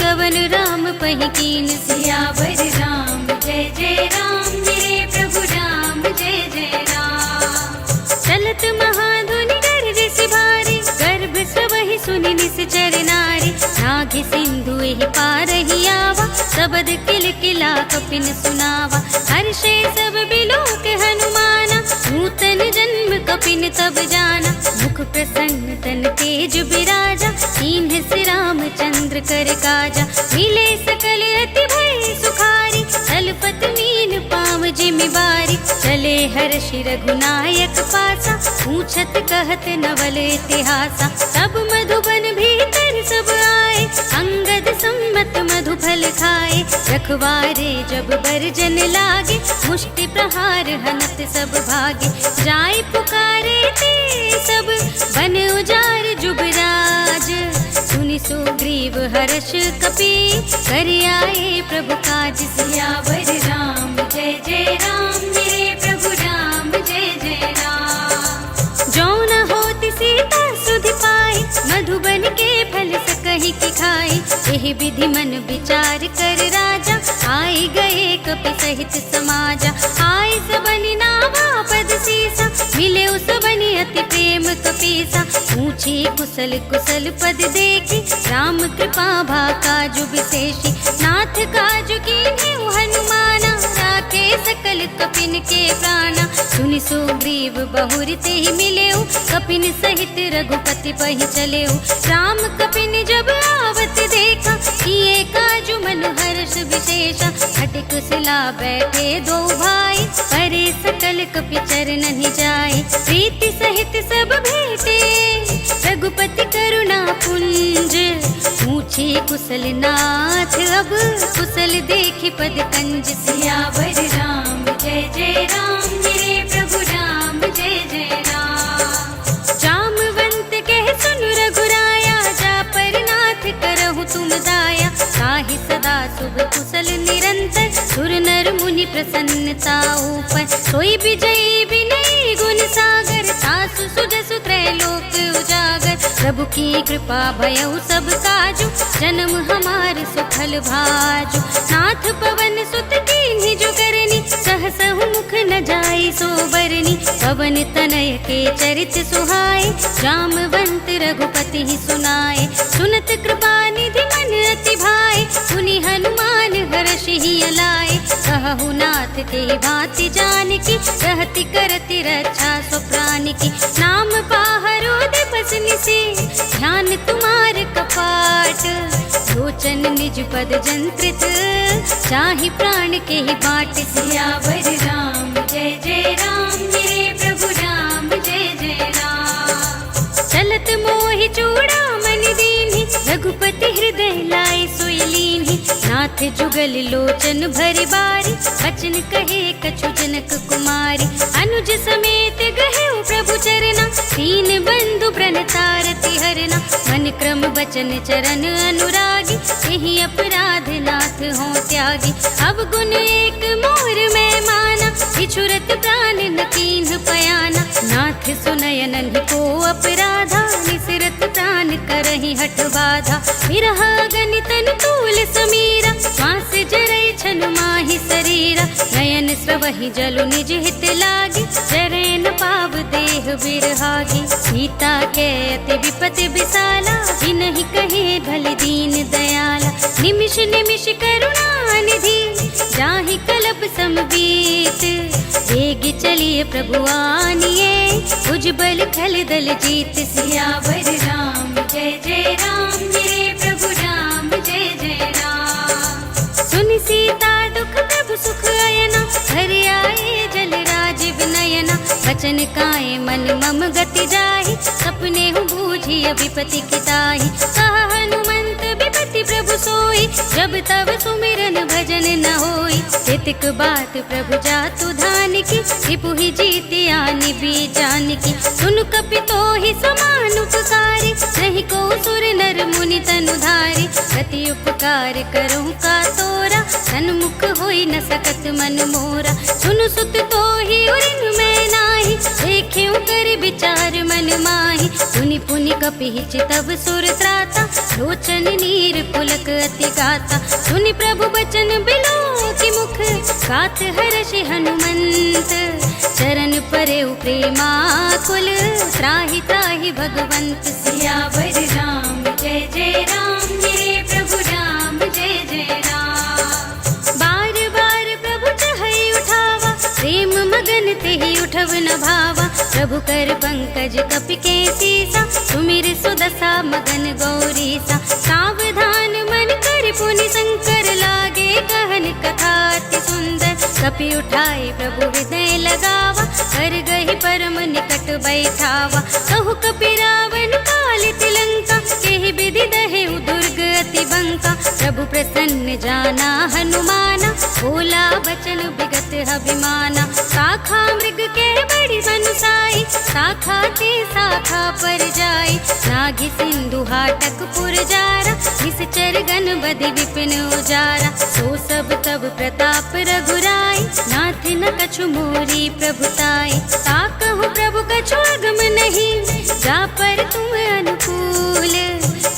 कवन राम पहि कीन। सियावर राम जय जय राम, मेरे प्रभु राम जय जय राम। चलत महाधुनि गर्जिस भारी, गर्भ सबहि सुनि निश्चर नारी। नाघि सिंधु एहि पारहि आवा, सबद किलकिला कपिन सुनावा। हर्षे सब बिलोक हनुमाना, नूतन जन्म कपिन तब जाना। मुख प्रसन्न तन तेज बिराजा, कीन्ह से रामचंद्र कर काजा। मिले सकल अति भय सुखारी, तलपत मीन पाव जिमि बारी। चले हर्षि रघुनायक पासा, पूछत कहत नवल इतिहासा। तब मधुबन भीतर सब आए, अंगद सम्मत मधु फल खाए। रखवारे जब बरजन लागे, मुष्टि प्रहार हनत सब भागे। जाय पुकारे ते सब, बन उजार जुबराज। सुनि सुग्रीव हर्ष कपि, कर आए प्रभु काज। सियावर राम जय जय राम, मेरे प्रभु राम जय जय राम। जो न होति सीता सुधि पाई, मधुबन के फल सकहि की खाई। यही विधि मन विचार कर राजा, आए गए कपि सहित समाजा। आए सबनि नावा पद सीसा, मिले सबनि अति प्रेम कपीसा। पूछे कुशल कुशल पद देखी, राम कृपा भा काजु विशेषी। नाथ काजु कीन्हे हनुमाना, राखे सकल कपिन के प्राणा। सुनि सुग्रीव बहुरि तेहि मिलेउ, कपिन सहित रघुपति पहि चलेउ। राम कपिन जब आवत देखा, किए काजु मन हर्ष विशेषा। हट कुशला बैठे दो भाई, परे सकल कपि चरणहि जाय। प्रीति सहित सब भेटे, रघुपति करुणा पुंज। पूछे कुशल नाथ अब, कुशल देखि पद कंज। सियावर राम जय जय राम, मेरे प्रभु राम जय जय राम। जामवंत कह सुन रघुराया, जा पर नाथ करहु तुम दाया। ताहि सदा शुभ कुशल निरंतर, सुर नर मुनि प्रसन्नता ऊपर। सोई विजयी विनयी गुण सागर, सासु सुजसु त्रैलोक उजागर। प्रभु की कृपा भयउ सब काजु, जन्म हमार सुफल भाजु। नाथ पवन सुत कीन्हि जो करनी, करनी, सहसहु मुख न जाय सो बरनी। पवन तनय के चरित सुहाए, जामवंत रघुपति ही सुनाए। सुनत कृपा निधि मन अति भाए, सुनि हनुमान हर्षि हिय लाए। कहु नाथ ते भांति जानकी, रहति करति रक्षा सो प्रान की। नाम पाहरो दिवस निशि, ध्यान तुम्हार कपाट। लोचन निज पद जंत्रित, चाहि प्राण के ही बाट। सियावर राम जय जय राम, मेरे प्रभु राम जय जय राम। चलत मोहि चूड़ामणि दीन्हि, रघुपति हृदय लाए सोई लीन्हि। नाथ जुगल लोचन भरि बारी, बचन कहे कछु जनक कुमारी। अनुज समेत गहेउ प्रभु चरना, दीन बंधु प्रणतारति हरना। मन क्रम बचन चरण अनुरागी, यही अपराध नाथ हो त्यागी। अब गुण एक मोर मैं माना, बिछुरत प्राण न कीन्ह पयाना। नाथ सुनय नन्हि को अपराधा, निसरत प्राण करहि हठ बाधा। विरह अगनि तन तूल समीरा, श्वास जरै छन माहि शरीरा। नयन स्रवहि जलु निज हित लागी, जरै न पाव देह बिरहागी। सीता के अति विपति विसाला, जिनहि कहे भल दीन दयाला। निमिष निमिष करुणा निधि, जाहि कलप समबीत। वेग चलिए प्रभु आनिए, भुजबल खल दल जीत। सियावर राम जय जय राम, मेरे प्रभु राम जय जय राम। सुनि सीता दुख प्रभु सुख अयना, घर आए जल राज विनयना। बचन काए मन मम गति जाहि, सपने हूँ बूझी विपति किताहि। कहा हनुमंत विपति प्रभु सोई, जब तब सुमिरन भजन न होई। तितिक बात प्रभु जातु धान की, रिपु ही जीति आनि भी जानकी। सुन कपि तोहि समान उपकारी, नहीं को सुर नर मुनि तनु धारी। गति उपकार करहु का तोरा, सन्मुख होई न सकत मन मोरा। सुनु सुत तोहि उरिन मैं नाही, देखेउ कर विचार मन माहि। पुनि पुनि कपि चितव सुर त्राता, लोचन नीर पुलक अति गाता। सुनि प्रभु बचन बिलो की मुख, गात हर्षि हनुमंत। चरण परेउ प्रेमाकुल, त्राहि त्राहि भगवंत। सियावर राम जय जय राम, मेरे प्रभु राम जय जय राम। बार बार प्रभु चहई उठावा, प्रेम मगन तेहि उठव न भावा। प्रभु कर पंकज कपि के सीसा, सुमिर सुदशा मगन गौरीसा। सावधान मन कर पुनि शंकर लागे, कहन कथा अति सुंदर। कपि उठाए प्रभु हृदय लगावा, कर गहि परम निकट बैठावा। कहु कपि रावण काल तिलंका, केहि विधि दहेउ दुर्ग अति बंका। प्रभु प्रसन्न जाना हनुमाना, बोला बचन विगत अभिमाना। शाखा मृग के बड़ी बनुसाई, शाखा ते शाखा पर जाई। नाघि सिंधु हाटक पुर जारा, निश्चर गण बधि विपिन उजारा। सो सब तब प्रताप रघुराई, नाथ न कछु मोरी प्रभुताई। ताकहु प्रभु कछु अगम नहीं, जा पर तुम अनुकूल।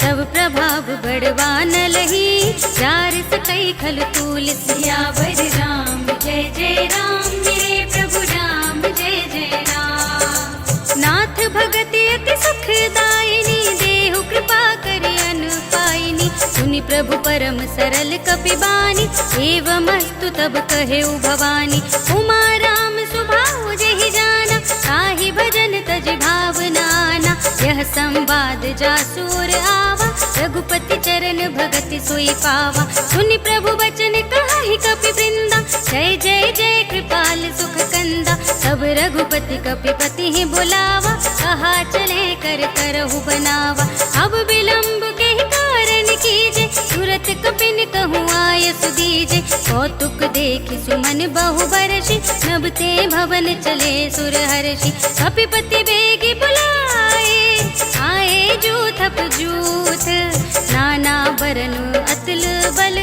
तब प्रभाव बड़वान लही, जार सकई खल तूल। सियावर राम जय जय राम, मेरे प्रभु राम जय जय राम। नाथ भगति अति सुखदायिनी, देहु कृपा करि अनुपायिनी। सुनि प्रभु परम सरल कपि बानी, एवमस्तु तब कहेउ भवानी। उमा राम सुभाउ जेहि जाना, ताहि भजन तज भावनाना। यह संवाद जासुर आवा, रघुपति चरण भगति सोई पावा। सुनि प्रभु बचन कहाहि कपि वृंदा, जय जय जय कृपाल सुख कंदा। तब रघुपति कपिपति ही बुलावा, कहा चले कर करहु बनावा। अब विलंब के ही कारण कीजे, तुरत कपिन कहूँ आय सुदीजे। कौतुक देखि सुमन बहु बरषि, नभ ते भवन चले सुर हर्षि। कपिपति बेगी बुलाए, आए जूथप जूथ। नाना बरन अतुल बल,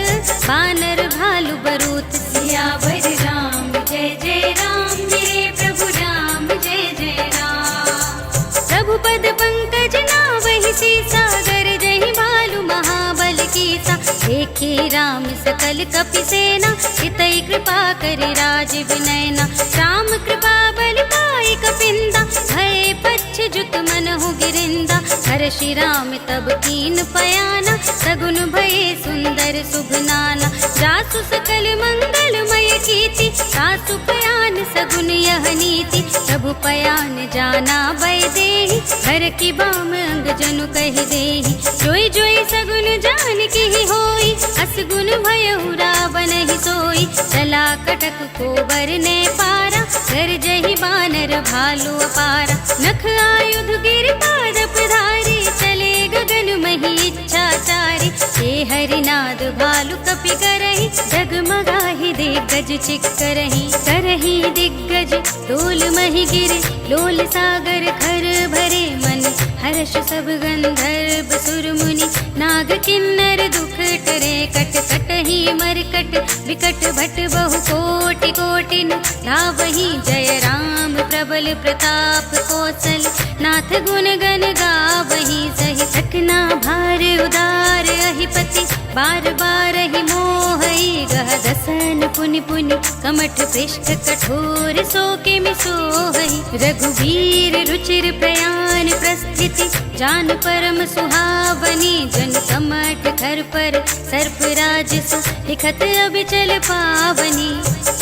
बानर भालु बरूत। सियावर राम जय जय राम, मेरे प्रभु राम जय जय राम। प्रभु पद पंकज नावहि सीसा, गर जहि भालु महाबल कीसा। एक देखे राम सकल कपि सेना, हितै कृपा करि राजीव नयना। राम कृपा बल पाई कपिंदा, भय पच्छ जुत मनहु गिरिंदा। हर्षि राम तब कीन पयाना, सगुन भये सुंदर शुभ नाना। जासु सकल मंगलमय कीर्ति, सासु पयान सगुन यह नीति। प्रभु पयान जाना भय देहि, हर की बाम अंग जनु कहि देहि। जोई जोई सगुन जान की होई, असगुन भयउ रावण ही सोई। चला कटक को बरने पारा, कर जहि बानर भालु अपारा। नख आयुध गिर पादप धारी, चले गगन मही इच्छाचारी। हे हरिनाद भालु कपि करहि, जगमगाहि दिग्गज चिक्करहि। करहि दिग्गज डोल मही गिरे, लोल सागर खर भरे मन। हर्ष सब गंधर्व सुर मुनि, नाग किन्नर दुख टरे। कट कटहि मरकट विकट भट बहु कोटि कोटिन। धावहि जय राम प्रबल प्रताप कौशल, नाथ गुण गण गावहि सहि। सकना भार उदार अहिपति, बार बार ही मोहई। गह दसन पुनि पुनि, कमठ पृष्ठ कठोर सोके में सोहई। रघुवीर रुचिर प्रयाण प्रस्थिति, जान परम सुहावनी। जन कमठ खर पर सर्प राज सु, लिखत अबिचल पावनी।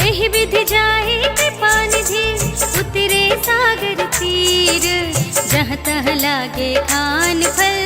एहि विधि जाहि कृपा निधि, उतरे सागर तीर। जहाँ तह लागे खान फल,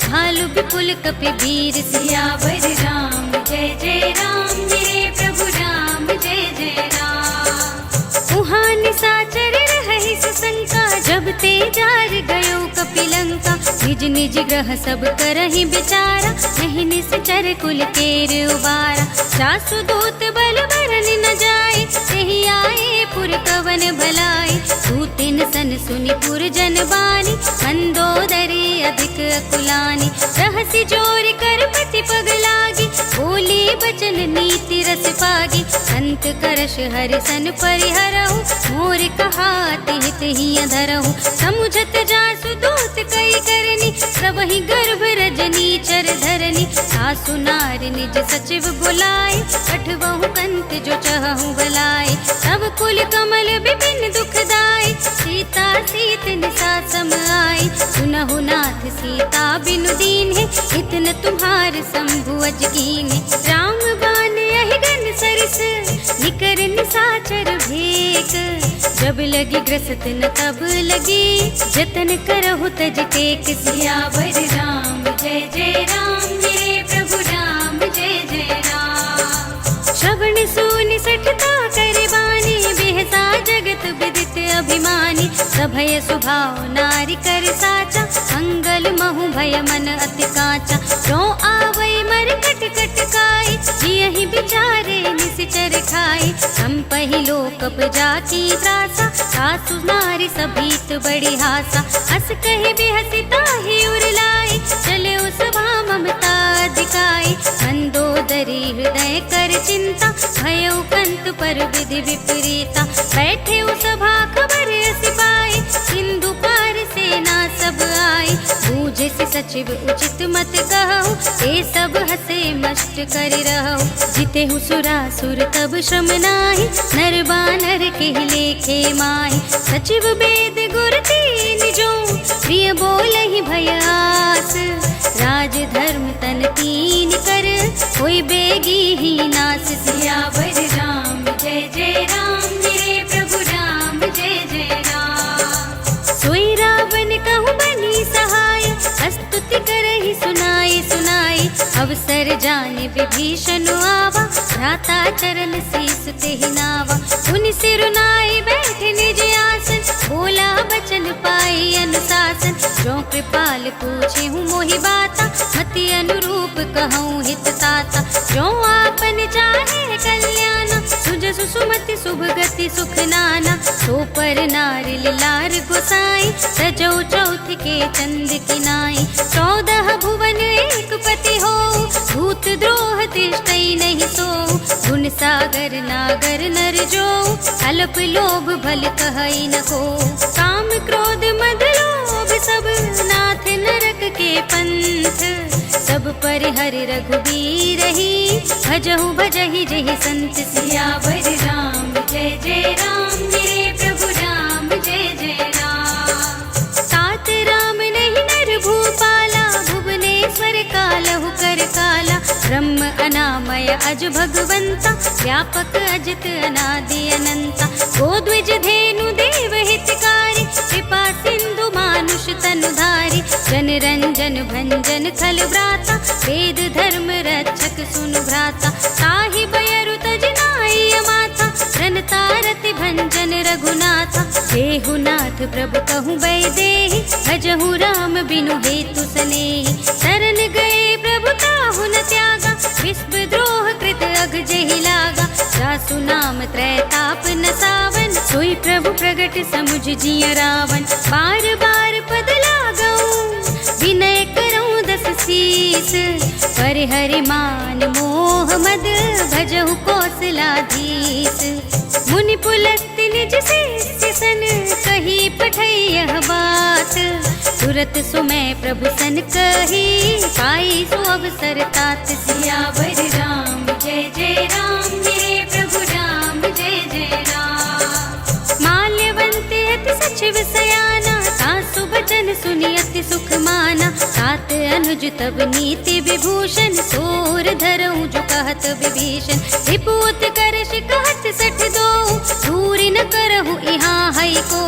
भालु विपुल कपि वीर। सियावर राम जय जय राम, मेरे प्रभु राम जय जय राम। उहाँ निशाचर रहहि सुशंका, जब ते जार गयो कपिलंका। निज निज ग्रह सब करहि विचारा, नहीं निश्चर कुल केर उबारा। सासु दूत बल बरन न जाए, तेहि आए पुर कवन भलाई। सूतिन सन सुनि पुर जन बानी, मंदोदरी अधिक अकुलानी। रहसि जोर कर पति पग लागी, बोली बचन नीति रस पागी। अंत करश हरि सन परिहरहु, मोर कहाति हित ही धरहु। समुझत जासु दूत कई करनी, सबहि गर्भ रजनी चर धरनी। सासु नार निज सचिव बुलाए, अठवहु कंत जो चहु बलाए। सब कुल कमल विपिन दुखदाई, सीता सीत निसा सम आई। सुनहु नाथ सीता बिनु दीन्हे, इतन तुम्हार शंभु अजगीन्हे। राम बान यहि गन सरिस, निकर निसाचर भेक। जब लगी ग्रसत न तब लगी, जतन करहु तज टेक। सियावर राम जय जय राम, मेरे प्रभु राम जय जय राम। श्रवण सुनि सठता कर बानी, बेहसा जगत विदित अभिमानी। सभय सुभाव नारी कर साचा, मंगल महु भय मन अति काचा। जो आवै मर कट कट काई, जियहि बिचारे निसिचर खाई। हम पहिलो कप जाकी त्रासा, सासु नारी सभीत बड़ी हासा। हस कहि बिहसि ताहि उरलाई, चले सभा ममता दिखाई। मंदोदरी हृदय कर चिंता, भयउ कंत पर विधि विपरीता। बैठे सभा खबर सिपाही, सिंधु पार सेना सब आई। बूझे से सचिव उचित मत कहु, ते सब हसे मस्त कर रहु। जिते सुरासुर तब श्रम नाही, नर बानर के लेखे माही। सचिव वेद गुर तीन जो, प्रिय बोलहि भय आस। राज धर्म तन तीन कर, होई बेगी ही नास। सियावर राम जय जय राम, मेरे प्रभु राम जय जय राम। सोई रावण कहु बनी सहाय, स्तुति करहि सुनाई सुनाई। अवसर जाने विभीषण आवा, भ्राता चरण शीस तेहि नावा। उनि सिरुनाई बैठे निज आसन, बोला बचन पाई अनुशासन। जो कृपाल पूछे हूँ मोहि बाता, मति अनुरूप कहूँ हित ताता। जो आपन चाहे कल्याण, सुजसु सुमति शुभ गति सुख नाना। सो पर नारी लार गोसाई, सजौ चौथ के चंद किनाई। 14 भुवन एक पति हो, भूत द्रोह तिष्ठई नहीं सो। गुण सागर नागर नर जो, अल्प लोभ भल कहई न को। काम क्रोध मद लोभ सब, नाथ नरक के पंथ। सब पर हरि रघुबीर ही, भजहु भजहि जहि संत सियावर राम। जय जय राम मेरे प्रभु राम, जय जय राम। तात राम नहीं नर भूपाला, भुवनेश्वर कालहु कर काला। ब्रह्म अनामय अज भगवंता, व्यापक अजित अनादि अनंता। गोद्विज धेनु देव हितकारी, कृपा सिंधु मानुष तनुधारी। जन रंजन भंजन खल व्राता, वेद धर्म रक्षक सुनु भ्राता। ताहि बयरु तज नाई माता, रनतारति भंजन रघुनाथा। देहु नाथ प्रभु कहूँ बैदेहि, भजहु राम बिनु हेतु सनेहि। शरण गए प्रभु ताहु न त्यागा, विश्व द्रोह कृत अघ जेहि लागा। जासु नाम त्रैताप न सावन, सोई प्रभु प्रगट समुझ जिय रावण। बार बार पद लागऊं, विनय करऊं दस शीस। पर हरि मान मोह मद, भजहु कौशलाधीश। मुनि पुलस्त्य निज शिष्य सन, कही पठई यह बात। तुरत सुमय प्रभु सन कही, पाई सो अवसर तात। सियावर राम जय जय राम मेरे प्रभु राम, जय जय राम। माल्यवंत अति सचिव सयाना, सासु बचन सुनि अति सुख माना। तात अनुज तब नीति विभूषण, सोर धरऊं जो कहत विभीषण। रिपुत कर कहत सठ दो, दूरी न करहु इहाँ हई को।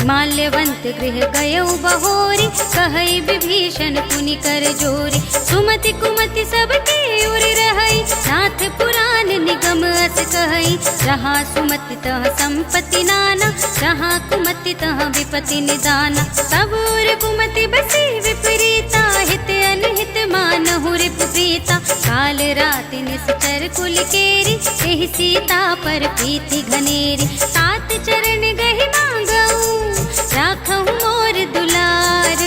माल्यवंत गृह गयऊ बहोरी, कहई विभीषण पुनि कर जोरी। सुमति कुमति सबके उर रहई, नाथ पुराण निगम अस कहई। जहाँ सुमति तह संपत्ति नाना, जहाँ कुमति तह विपत्ति निदाना। सब उर कुमति बसी विपरीता, हित अनहित मानहु रिपु प्रीता। काल राति निश्चर कुल केरी, एहि सीता पर प्रीति घनेरी। तात चरण गहि मांगऊं, राखहु मोर दुलार।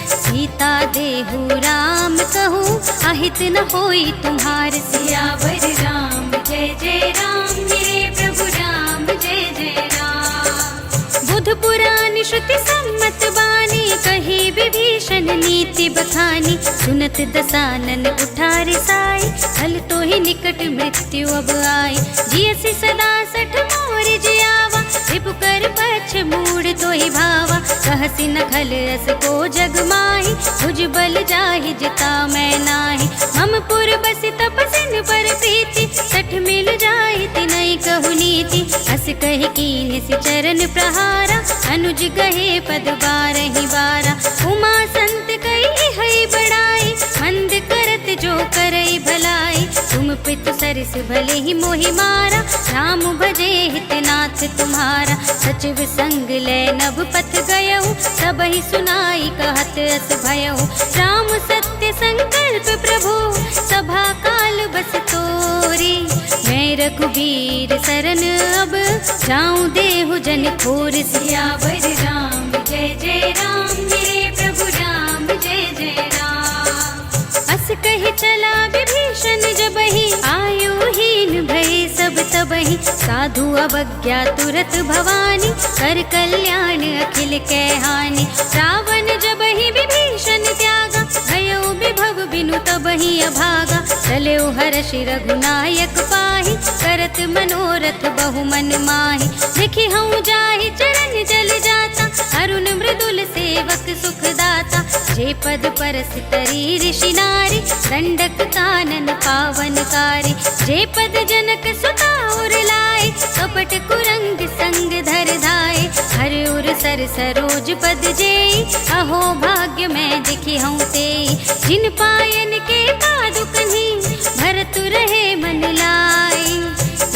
सीता देहु राम कहूँ, अहित न होई तुम्हार। सियावर राम जय जय राम मेरे प्रभु राम, जय जय राम। बुध पुराण श्रुति सम्मत बानी, कही विभीषण नीति बखानी। सुनत दसानन उठार साई, हल तो ही निकट मृत्यु अब आई। जियसि सदा सठ मोर जियावा, रिपु कर पक्ष मूढ़ तो ही भावा। कहसि न खल अस को जग माही, भुज बल जाहि जिता मैं नाही। हम पुर बसि तपसिन पर प्रीति, सठ मिल जाहि तिनहि कहु नीति। हस कहि कीन्ह सि चरण प्रहारा, अनुज गहे पद बारहि बारा। उमा संत कहि हई बड़ाई, मंद करत जो करई भलाई। तुम पितु सरस भले ही मोहि मारा, राम भजे हितनाथ तुम्हारा। सचिव संग ले नभ पथ गयऊ, सबहि सुनाई कहत अस भयऊ। राम सत्य संकल्प प्रभु, सभा काल बस तोरी। मैं रघुबीर सरन अब, जाऊं देहु जन खोर। सियावर राम जय जय राम मेरे प्रभु राम, जय जय राम। अस कहि चला विभीषण जबहि, आयुहीन भय सब तबहि। साधु अवज्ञा तुरत भवानी, कर कल्याण अखिल कै हानि। रावण जबहि विभीषण त्यागा, भयउ विभव बिनु तबहि अभागा। चलेउ हर्षि रघुनायक पाहि, करत मनोरथ बहु मन माहि। लिखि हऊँ जाहि चरण जल जाता, अरुण मृदुल सेवक सुखदाता। जे पद परस तरी ऋषि नारी, दंडक कानन पावनकारी। जे पद जनक सुता उर लाए, कपट कुरंग संग धर धाए। हर उर सर सरोज पद जेई, अहो भाग्य मैं दिखि हूँ तेई। जिन पायन के पादुकन्हि, भरतु रहे मन लाई।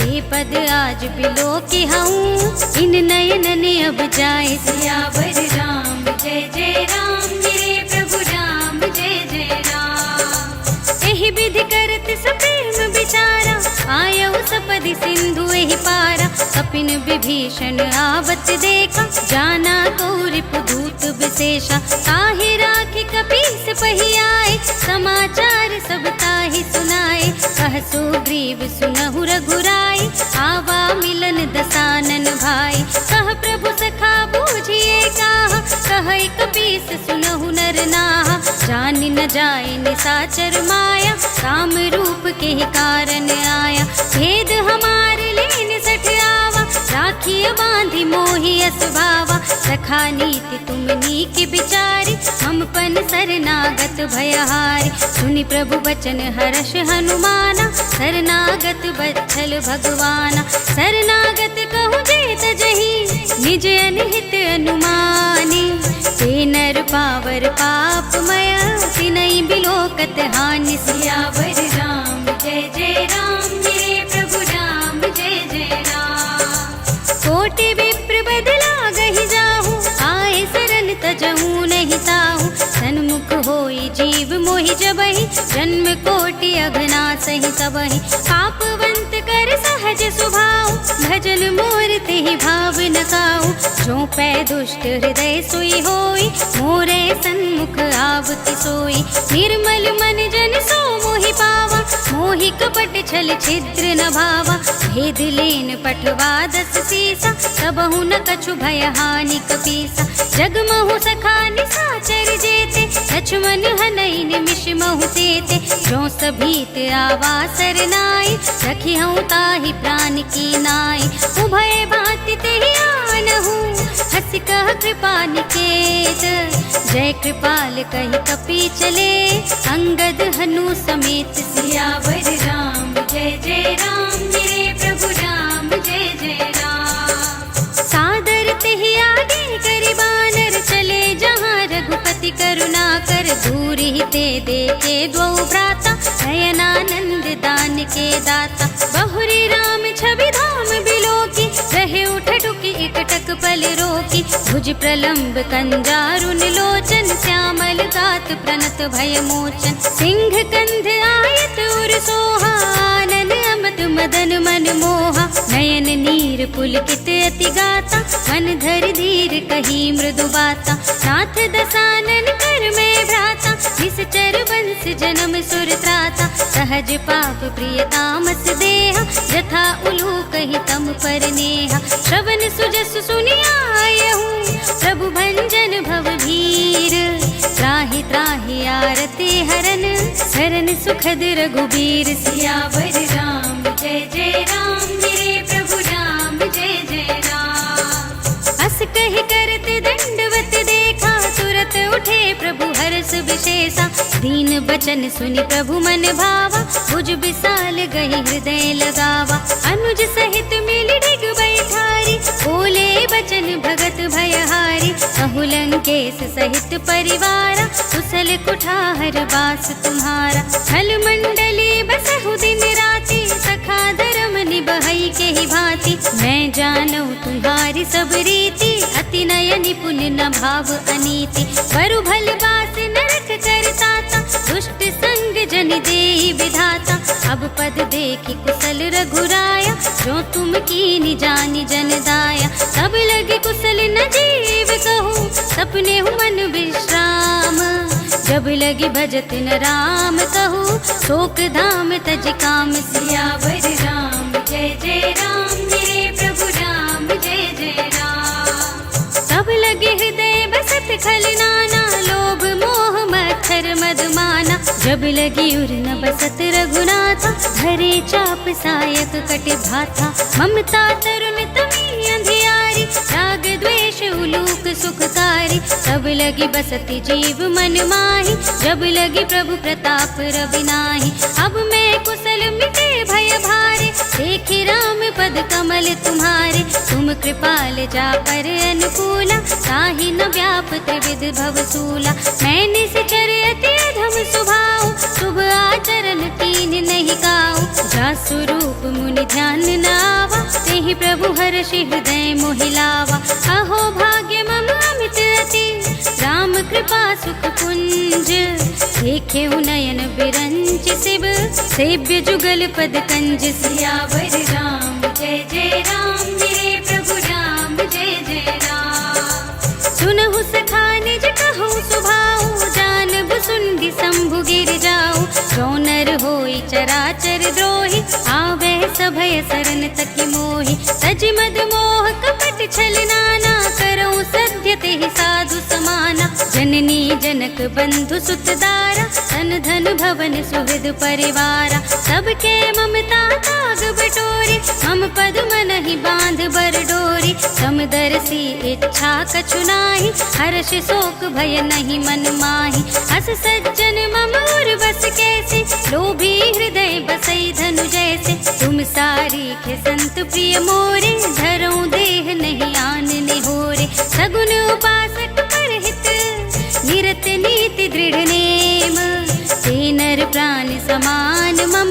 ये पद आज बिलो के हूँ, इन नयन ने अब जाए। सियावर राम जय जय राम मेरे प्रभु राम, जय जय राम। एहि विधि करत सप्रेम विचारा, आयऊ सपदि सिंधु एहि पारा। कपिन विभीषण आवत देखा, जाना कौरिपु दूत विशेषा। ताहि राखि कपीस पहि आए, समाचार सब ताहि सुनाए। कह सुग्रीव सुनहु रघुराई, आवा मिलन दसानन भाई। कह प्रभु सखा बूझिए काहा, कहै कपीस सुनहु नर नाहा। जानि न जाय निसाचर के ही कारण आया। भेद हमारे लेन सठ आवा, राखिय बांधी मोहि असभावा। सखा नीति तुम नीक बिचारी, हम पन शरणागत भयहारी। सुनि प्रभु बचन हर्ष हनुमाना, शरणागत बत्सल भगवाना। शरणागत कहु जेत जही, निज अनहित अनुमानी। ते नर पावर पापमय, तिनहि बिलोकत हानि। सियावर राम जय जय राम, मेरे प्रभु राम जय जय राम। कोटि विप्र बदला गहि जाहु, आए शरण तजहु नहीं ताहु। सन्मुख होई जीव मोहि जबहि, जन्म कोटि अघना सहि सबहि। पापवंत कर सहज सुभाव, भजन मोर तेहि भाव न काहु। जो पै दुष्ट हृदय सोई होई, मोरे सन्मुख आवति सोई। निर्मल मन जन सो मोहि पावा, मोहि कपट छल छिद्र न भावा। भेद लेन पठवा दस सीसा, सबहु न कछु भय हानि कपीसा। जगमहु सखा निसाचर जेते, लक्ष्मण हनई निमिष महु तेते। जो सभीत आवा सरनाई, रखिहउँ ताहि प्राण की नाई। उभय भांति तेहि आनहु, हँसि कह कृपा निकेत। जय कृपाल कहि कपि चले, अंगद हनु समेत। सियावर राम जय जय राम, मेरे प्रभु राम जय जय राम। सादर तेहि आगे करि बानर, चले जहाँ रघुपति करुणा कर। दूर ही ते देखे द्वौ भ्राता, नयनानंद दान के दाता। बहुरी राम छवि धाम बिलोकी, रहे उठटुकी एकटक पल रोकी। भुज प्रलंब कंजारुन लोचन, श्यामल गात प्रणत भय मोचन। सिंह कंध आयत उर सोहा, आनन अमत मदन मन मोहा। नयन नीर पुलकित अति गाता, मन धर धीर कही मृदु बाता। नाथ दसानन कर में भ्राता, निश्चर वंश जन्म सुर त्राता। सहज पाप प्रिय तामस देहा, जथा उलूक ही तम पर नेहा। श्रवण सुजस सुनियायहु, प्रभु भंजन भव भीर। त्राहि त्राहि आरती हरन, शरण सुखद रघुबीर। सियावर राम जय जय राम, मेरे प्रभु राम जय जय राम। अस कहि करत दंडवत देखा, तुरत उठे प्रभु हर्ष विशेषा। दीन बचन सुनि प्रभु मन भावा, भुज विशाल गहि हृदय लगावा। अनुज सहित मिल डिग बैठारी, बोले बचन भगत भयहारी। कहु लंकेश सहित परिवारा, कुशल कुठार बास तुम्हारा। छल मंडली बसहु दिन राति, सखा धर्म निबहई के ही भांति। मैं जानू तुम्हारी सब रीति, अति नय निपुण न भाव अनीति। बरु भल बास नरक करताता, दुष्ट संग जन देहि विधाता। अब पद देखि कुशल रघुराया, जो तुम कीनि जानि जन दाया। सब लगे कुशल न जीव कहूँ, सपने हूँ मन विश्राम। जब लगी भजत न राम कहूँ, शोक धाम तज काम। सियावर राम जय जय राम, मेरे प्रभु राम जय जय राम। सब लगे हृदय बसत खल नाना, लोभ मोह मच्छर मधुमाना। जब लगी उर न बसत रघुनाथा, धरे चाप सायक कट भाथा। ममता तरुण तमी अंधियारी, राग द्वेष उलूक सुखकारी। तब लगी बसती जीव मन माही, जब लगी प्रभु प्रताप रवि नाही। अब मैं कुशल मिटे भय भारे, देखी राम पद कमल तुम्हारे। तुम कृपाल जा पर अनुकूला, ताहि न व्याप त्रिविध भवसूला। मैं निश्चर अति अधम स्वभाव, शुभ आचरण कीन नहीं काऊ। जा स्वरूप मुनि ध्यान न आवा, तेहि प्रभु हर्षि हृदय मोहिलावा। अहो भाग्य मम अमित अति, राम कृपा सुख पुंज। देखे नयन बिरंच शिव, सेव्य जुगल पद कंज। सियावर राम जय जय राम, मेरे प्रभु राम जय जय राम। सुनहु सखा निज कहूँ सुभाऊ, जानबु सुंदि शंभु गिर जाऊ। जो नर होई चराचर द्रोही, आवे सभय शरण तकी मोहि। तज मद मोह कपट छल नाना, करऊँ सत्य तेहि साधु समाना। जन जननी जनक बंधु सुतदारा, धन धन भवन सुहृद परिवारा। सबके ममता ताग बटोरी, मम पद मनहि बांध बर डोरी। समदर्शी इच्छा कछु नाही, हर्ष शोक भय नहीं मन माही। अस सज्जन मम उर बस कैसे, लोभी हृदय बसई धनु जैसे। तुम सारीखे संत प्रिय मोरे, धरऊं देह नहीं आन निहोरे। सगुन उपासक परहित, निरत नीति दृढ़ नेम। ते नर प्राण समान मम,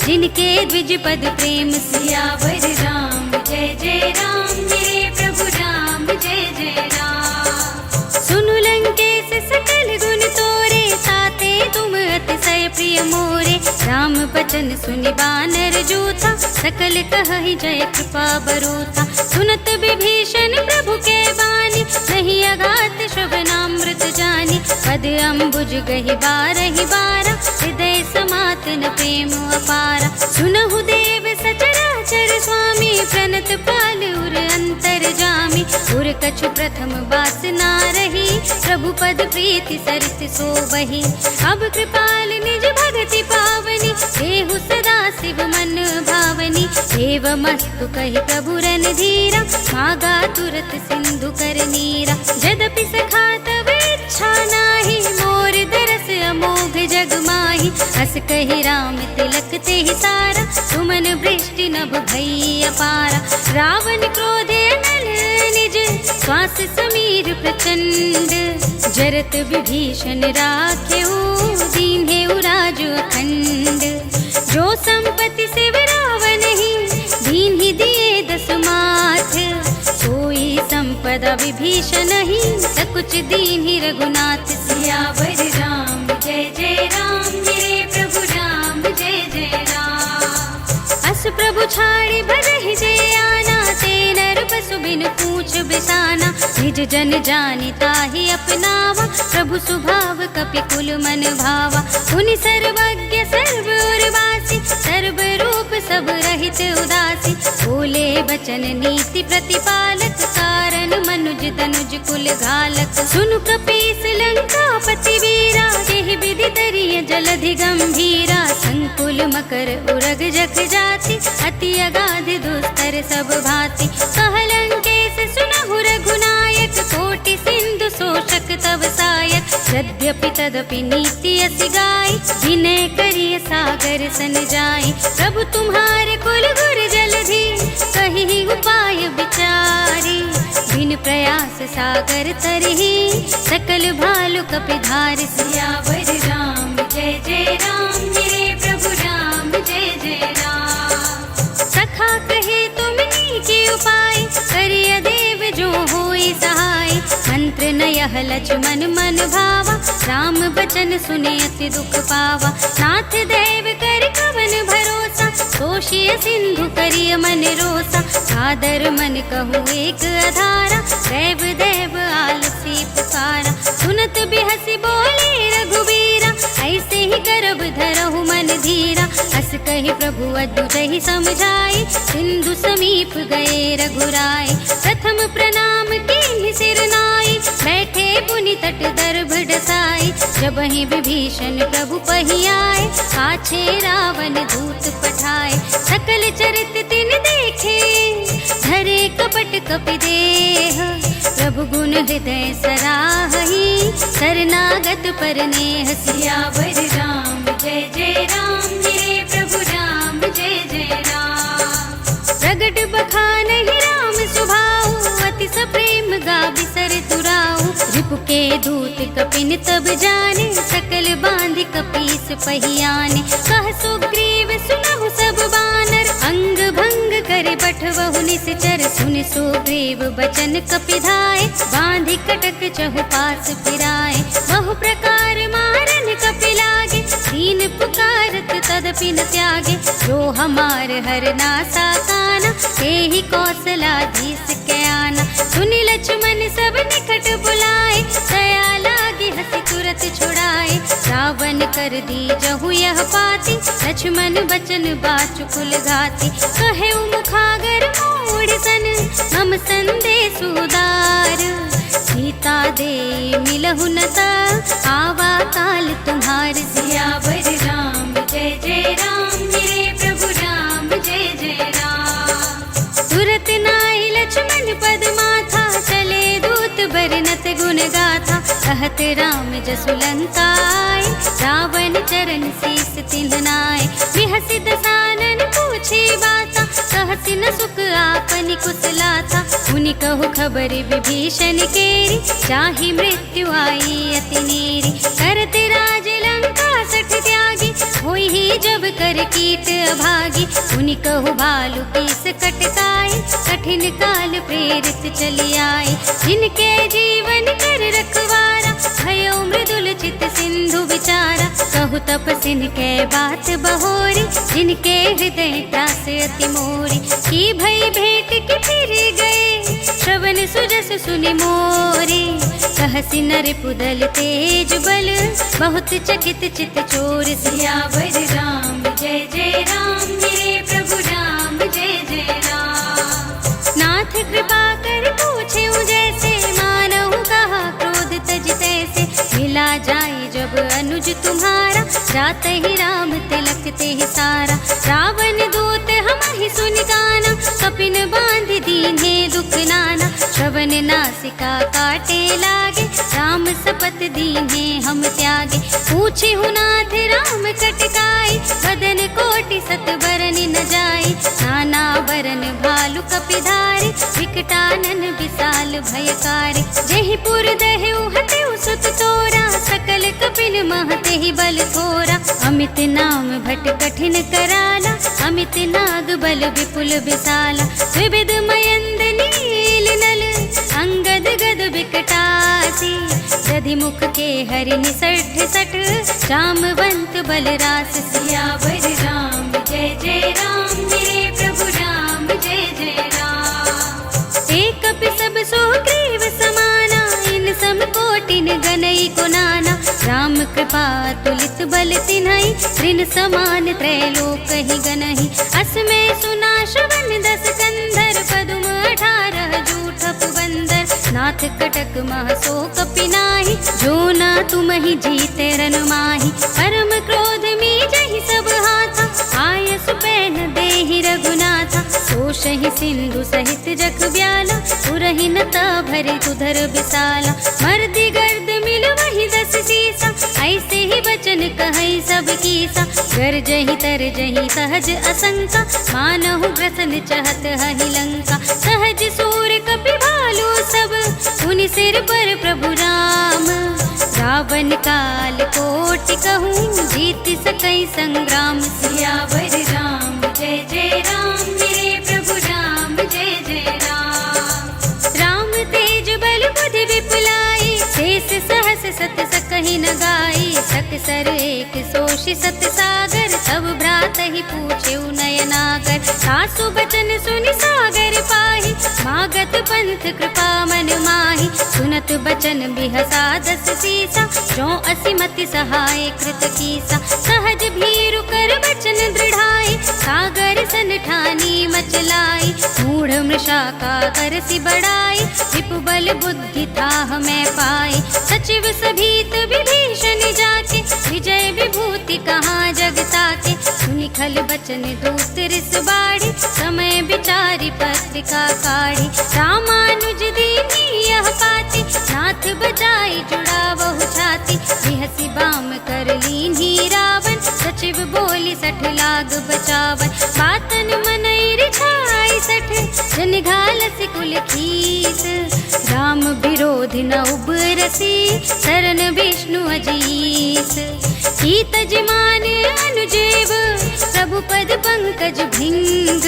जिनके द्विज पद प्रेम। सियावर राम जय जय राम, मेरे प्रभु राम जय जय राम। सुनु लंकेश सकल गुण तोरे, ताते तुम अतिशय प्रिय मोरे। राम बचन सुनि बानर जूथा, सकल कहहि जय कृपा बरूथा। सुनत विभीषण प्रभु के बानी, नहीं अघात श्रवणामृत जानी। पद अम्बुज गहि बारहि बारा, हृदय समातन प्रेम अपारा। सुनहु देव सचराचर स्वामी, प्रणत पाल उर अंतर जामी। उर कछु प्रथम वासना रही, प्रभु पद प्रीति सरित सोबहि। अब कृपाल निज भगति पावनी, देहु सदा शिव मन भावनी। एवमस्तु कहि प्रभु रणधीरा, मागा तुरत सिंधु कर नीरा। यद्यपि सखा तब इच्छा नाही, मोर दरस अमोघ जग माही। हस कहि राम तिलक तेहि सारा, सुमन वृष्टि नभ भई अपारा। रावण क्रोधे नल निज, श्वास समीर प्रचंड। जरत विभीषण राखेऊ, दीन्हेउ राज अखंड। जो संपत्ति शिव रावण ही, दीन्हि दिए दस माथ। सोई संपदा विभीषण ही, सकुच दीन्हि रघुनाथ। सियावर राम जय जय राम, मेरे प्रभु राम जय जय राम। अस प्रभु छाड़ि भरहि जे आना, ते नर पशु बिनु पूछ बिसाना। निज जन जानि ताहि अपनावा, प्रभु स्वभाव कपि कुल मन भावा। मुनि सर्वज्ञ सर्व उर्वासी, सर्व रूप सब रहित उदासी। बोले बचन नीति प्रतिपालक, कारण मनुज तनुज कुल घालक। सुनु कपीस लंकापति वीरा, जेहि विधि तरिय जलधि गंभीरा। संकुल मकर उरग जख जाति, अति अगाध दुस्तर सब भांति। कह लंकेश सुनहु रघुनायक, कोटि सिंधु शोषक तव सायक। यद्यपि तदपि नीति असि गाई, विनय करिय सागर सन जाई। प्रभु तुम्हारे कुल गुर जलधि, कहि उपाय विचारी। बिन प्रयास सागर तरहि, सकल भालु कपि धारि। सियावर राम जय जय राम, मेरे प्रभु राम जय जय राम। सखा कहे तुम नीके उपाय, करिय देव जो होई सहाय। मंत्र नयह लक्ष्मण मन भावा, राम बचन सुने अति दुख पावा। नाथ देव कर कवन भरोसा, तोषिय सिंधु करिय मन रोसा। सादर मन कहूँ एक अधारा, देव देव आलसी पुकारा। सुनत बिहसी बोले रघुबीरा, ऐसे ही गर्भ धरहु मन धीरा। हस कहि प्रभु अद्भुतहि समझाई, सिंधु समीप गए रघुराय। प्रथम प्रणाम कीन्हि सिर नाई, बैठे पुनि तट दर्भ डसाई। जबहि विभीषण प्रभु पहि आए, पाछे रावण दूत पठाए। सकल चरित तिन देखे, धरे कपट कपि देह। प्रभु गुण हृदय सराहहि, शरणागत पर नेह। सियावर राम जय जय राम, मेरे प्रभु राम जय जय राम। प्रगट बखानहि राम सुभाऊ, अति सप्रेम गा बिसर तुराऊ। रिपु के दूत कपिन तब जाने, सकल बांधि कपीस पहियाने। कह सुग्रीव सुनहु सब बानर, अंग भंग करे बठवहु निश्चर। सुन सुग्रीव बचन कपिधाय, बांधि कटक चहु पास फिराए। बहु प्रकार मारन कपि लागे, दीन पुकारत तदपि न त्यागे। जो हमार हर नासा काना, तेहि कौशलाधीश के आना। सुनि लक्ष्मण सब निकट बुलाए, दया लागी हंसी तुरत छुड़ाए। रावण कर दी जहु यह पाती, लक्ष्मण बचन बाचु कुल घाती। कहे मुखागर मूढ़ सन, हम संदेश उदार। सीता दे मिलहु कहु न ता आवा काल तुम्हार सियावर राम जय जय राम मेरे प्रभु राम जय जय राम। तुरत नाई लक्ष्मण पद माथा चले दूत बरनत गुण गाथा कहत राम जसु लंका आए रावण चरण शीस तिन्ह नाय। बिहसि दसानन पूछे बाता कहसि न सुख आपनि कुशलाता मुनि कहु खबर विभीषण केरी चाहि मृत्यु आई अति नेरी। करते राज लंका सठ त्यागी होई ही जब कर कीट अभागी मुनि कहु भालु कीस कटकाई कठिन काल प्रेरित चली आए। जिनके जीवन कर रखवारा भयो मृदुल चित सिंधु विचारा कहु तपसिन के बात बहोरी जिनके हृदय त्रास अति मोरी। की भई भेंट की फिर गए श्रवण सुजस सुनि मोरी कहसि नर पुदल तेज बल बहुत चकित चित चोर सियावर राम जय जय राम मेरे प्रभु राम जय जय राम। नाथ कृपा कर पूछे जैसे मानहु कहा क्रोध तज तैसे मिला जाए जब अनुज तुम्हारा जात ही राम तिलक ते ही सारा। रावण दूत हमहि सुनि गाना कपिन बांध दीन्हे दुख नाना श्रवण नासिका काटे लागे राम सपत दीन्हे हम त्यागे। पूछे हु नाथ राम कटकाई बदन कोटि सत बरन न जाई नाना बरन भालु कपिधारी विकटानन विशाल भयकारी। जेहि पुर दहेउ हतेउ सुत तोरा सकल कपिन महते ही बल थोरा। अमित नाम भट कठिन कराला अमित नाग बल विपुल विशाला। विविध मयंद नील नल अंगद गद विकटासी दधि मुख के हरि निसठ सठ जामवंत बलरास सियावर राम जय जय राम मेरे प्रभु राम जय जय राम। एक कपि सब सुग्रीव समाना इन सम कोटिन गनई को नाना राम कृपा तुलित बल तिन्हई ऋण समान त्रैलोक ही गनहि। असमय सुना श्रवण दस कंधर पदुम 18 जूठ पुबंदर नाथ कटक मह सो कपि नाही जो ना तुम ही जीते रन माही। परम क्रोध में जहि सब हाथा आयस पैन देहि रघुनाथा सोषहि सिंधु सहित जख ब्याला पुरहि न ता भरि तुधर विशाला। मर्दि गर्द मिल वही 10 सीसा ऐसे ही बचन कहई सब कीसा। गरजहि तरजहि सहज असंका मानहु ग्रसन चहत हहि लंका। सहज सूर कपि भालु सब उनि सिर पर प्रभु राम रावण काल कोटि कहूँ जीत सकई संग्राम सियावर राम जय जय राम मेरे प्रभु राम जय जय राम। राम तेज बल बुद्धि विपुलाई शेष सहस सत सकहि न गाई। सकसर एक सोषि सत सागर तब भ्रात ही पूछे नयनागर। सासु बचन सुनि सागर पाहि मागत पंथ कृपा मन माहि। सुनत बचन बिहसा 10 सीसा जो असिमति सहाय कृत कीसा। सहज भीरु कर बचन दृढ़ाई सागर सन ठानी मचलाई। मूढ़ मृषा का करसि बढ़ाई विपु बल बुद्धि ताह मैं पाई। सचिव सभीत विभीषण जाके विजय विभूति कहाँ जग ताके। सुनि खल बचन दूत रिस बाड़ी समय विचारी पत्रिका काढ़ी। रामानुज दीनी यह पाती नाथ बजाई जुड़ावहु छाती। बिहसि बाम कर लीन्ही रावण सचिव बोली 60 लाग बचावन। बातन मनई रिझाई 60 जन घालसि कुल खीस। राम विरोधि न उबरसी शरण विष्णु अजीस। कीत जिमान अनुजेव प्रभु पद पंकज भिंग।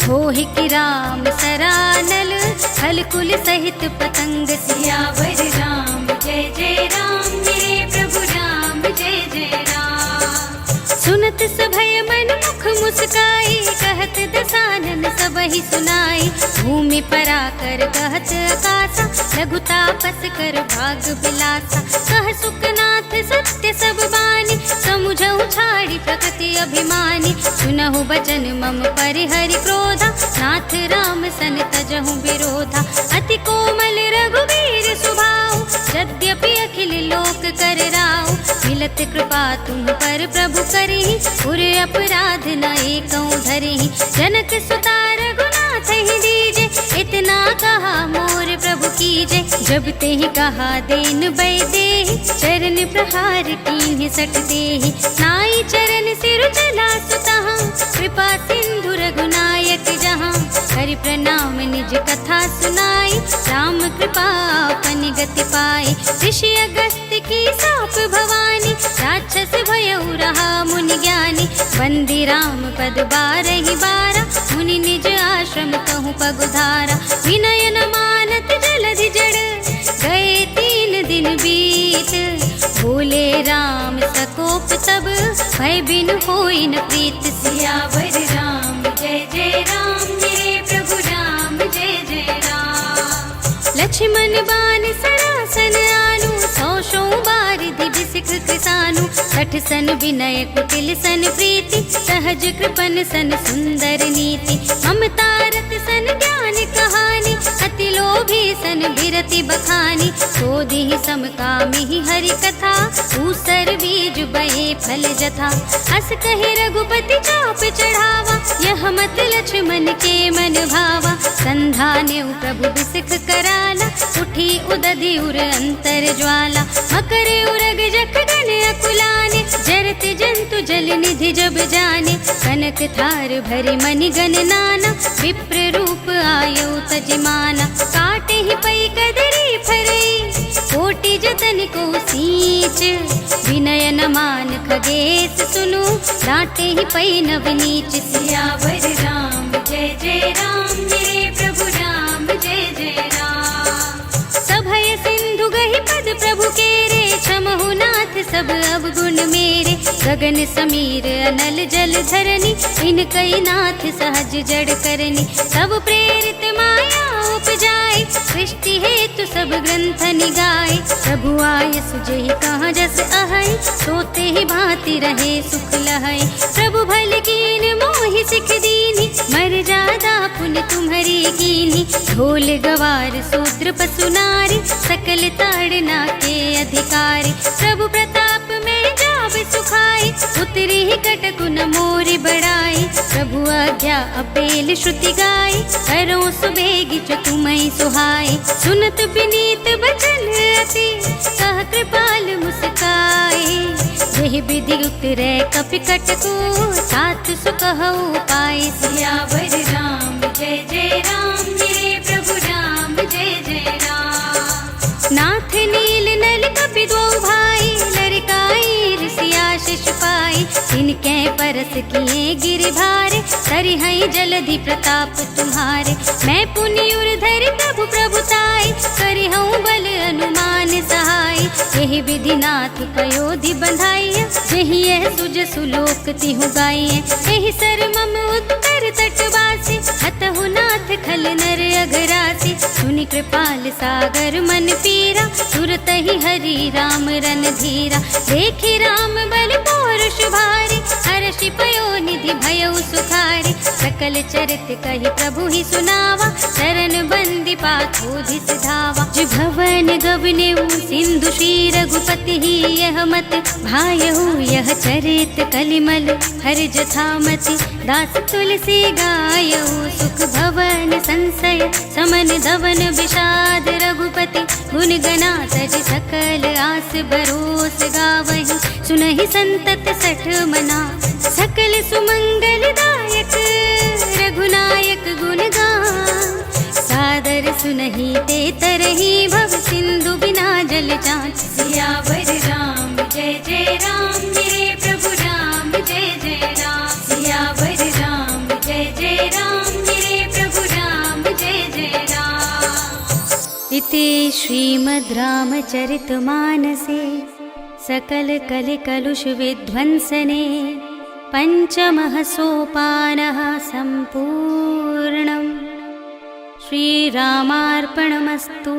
होहि कि राम सरानल हल कुल सहित पतंग सियावर राम जय जय राम मेरे प्रभु राम जय जय राम। सुनत सभय मन मुख मुस्काई कहत दसानन सबहि सुनाई। भूमि पराकर कहत आकाशा लघु तापस कर भाग बिलासा। कह सुखनाथ सत्य सब बानी समुझहु छाड़ी प्रकृति अभिमानी। सुनहु बचन मम परिहरि क्रोधा नाथ राम सन तजहु विरोधा। अति कोमल रघुवीर सुभाऊ यद्यपि अखिल मिलत कृपा तुम पर प्रभु करहि, उर अपराध न एकौ धरहि। जनक सुता रघुनाथ ही दीजे, इतना कहा मोर प्रभु कीजे। जब तेहि कहा देन बैदेहि, चरण प्रहार कीन्हि सट देहि। नाई चरण सिर चला सुतहाँ, कृपा सिंधु रघुनायक जहाँ। करि प्रणाम निज कथा सुनाई, राम कृपा अपन गति पाई। ऋषि अगस्त्य की साप भवानी, राक्षस भयउ रहा मुनि ज्ञानी। बंदी राम पद बारहि बारा, मुनि निज आश्रम कहूँ पगुधारा। विनय न मानत जलधि जड़, गए 3 दिन बीत। बोले राम सकोप तब, भय बिन होई न प्रीत। सियावर राम जय जय राम, मेरे प्रभु राम जय जय राम। लक्ष्मण बान सरासन आनु, 100 बारिधि बिसिख किसानु। 60 सन विनय कुटिल सन प्रीति, सहज कृपन सन सुंदर नीति। ममता रत सन ज्ञान कहानी, अति लोभी सन बिरति बखानी। क्रोधि समकामि हरि कथा, ऊसर बीज बये फल जथा। अस कहि रघुपति चाप चढ़ावा, यह मत लक्ष्मण के मन भावा। संधान्यु प्रभु बिसिख कराला, उठी उदधि उर अंतर ज्वाला। मकर उरग जख गण अकुलाने, जरत जंतु जल निधि जब जाने। कनक थार भरि मनि गण नाना, विप्र रूप आयु तजमाना। काटे ही पै कदरी फरई, कोटि जतन को सींच। विनय न मान खगेश सुनु, डांटे ही पै नव नीच। सियावर राम जय जय राम, मेरे प्रभु राम जय जय राम। सभय सिंधु गहि पद प्रभु केरे, क्षमहु नाथ सब अवगुण मेरे। गगन समीर अनल जल धरनी, इनकई नाथ सहज जड़ करनी। सब प्रेरित माया उपजाए, सृष्टि हेतु सब ग्रंथ निगाए। प्रभु आय सुजहि कहाँ जस अहै, सोते ही भांति रहे सुख लहै। प्रभु भल कीन मोहि सिख दीनी, मर जादा पुन तुम्हरी कीनी। ढोल गवार शूद्र पशु नारी, सकल ताड़ना के अधिकारी। प्रभु प्रताप में जाब सुखाई, उतरी ही कटकु न मोरि बड़ाई। प्रभु आज्ञा अपेल श्रुति गाई, करो सुबेगी जो तुम्हें सुहाई। सुनत विनीत बचन अति, कह कृपाल मुस्काए। यही विधि उतरे कपि कटकु, तात सुकहु पाए। सियावर राम जय जय राम, मेरे प्रभु राम जय जय राम। नाथ नील नल कपि दो भाई, लरिकाई ऋषि आशीष पाई। इनके परस किए गिर भारे, सरिहै जलधि प्रताप तुम्हारे। मैं पुनि उर धरि प्रभु प्रभुताई, करिहऊँ बल अनुमान सहाय। यही विधि नाथ पयोधि बंधाइय, जहि यह सुज सुलोक तिहु गाइय। यही सर मम उत्तर तटवासी, हतहु नाथ खल नर अघरासी। सुनि कृपाल सागर मन पीरा, तुरत ही हरि राम रन धीरा। देखि राम बल पौरुष भारी, हर्षि पयो निधि भयउ सुखारी। सकल चरित कहि प्रभु ही सुनावा, शरण बंदी पाथोधि सिधावा। भवन गवनेऊ सिंधु श्री रघुपति ही, यह मत भायहु यह चरित कलिमल हर जथामति। दास तुलसी गायहु, सुख भवन संशय समन धवन विषाद। रघुपति गुण गना तज सकल आस भरोस गावहि। सुनहि संतत सठ मना, सकल सुमंगल दायक। रघुनायक गुण गान, सादर सुनहि ते तरहि। भव सिंधु बिना जल जाच। सियावर राम जय जय राम, मेरे प्रभु राम जय जय राम। सियावर राम जय जय राम, मेरे प्रभु राम जय जय राम। इति श्रीमद् रामचरितमानसे सकल कलि कलुष विध्वंसने, पंचमः सोपानः सम्पूर्णम्। श्रीरामार्पणमस्तु।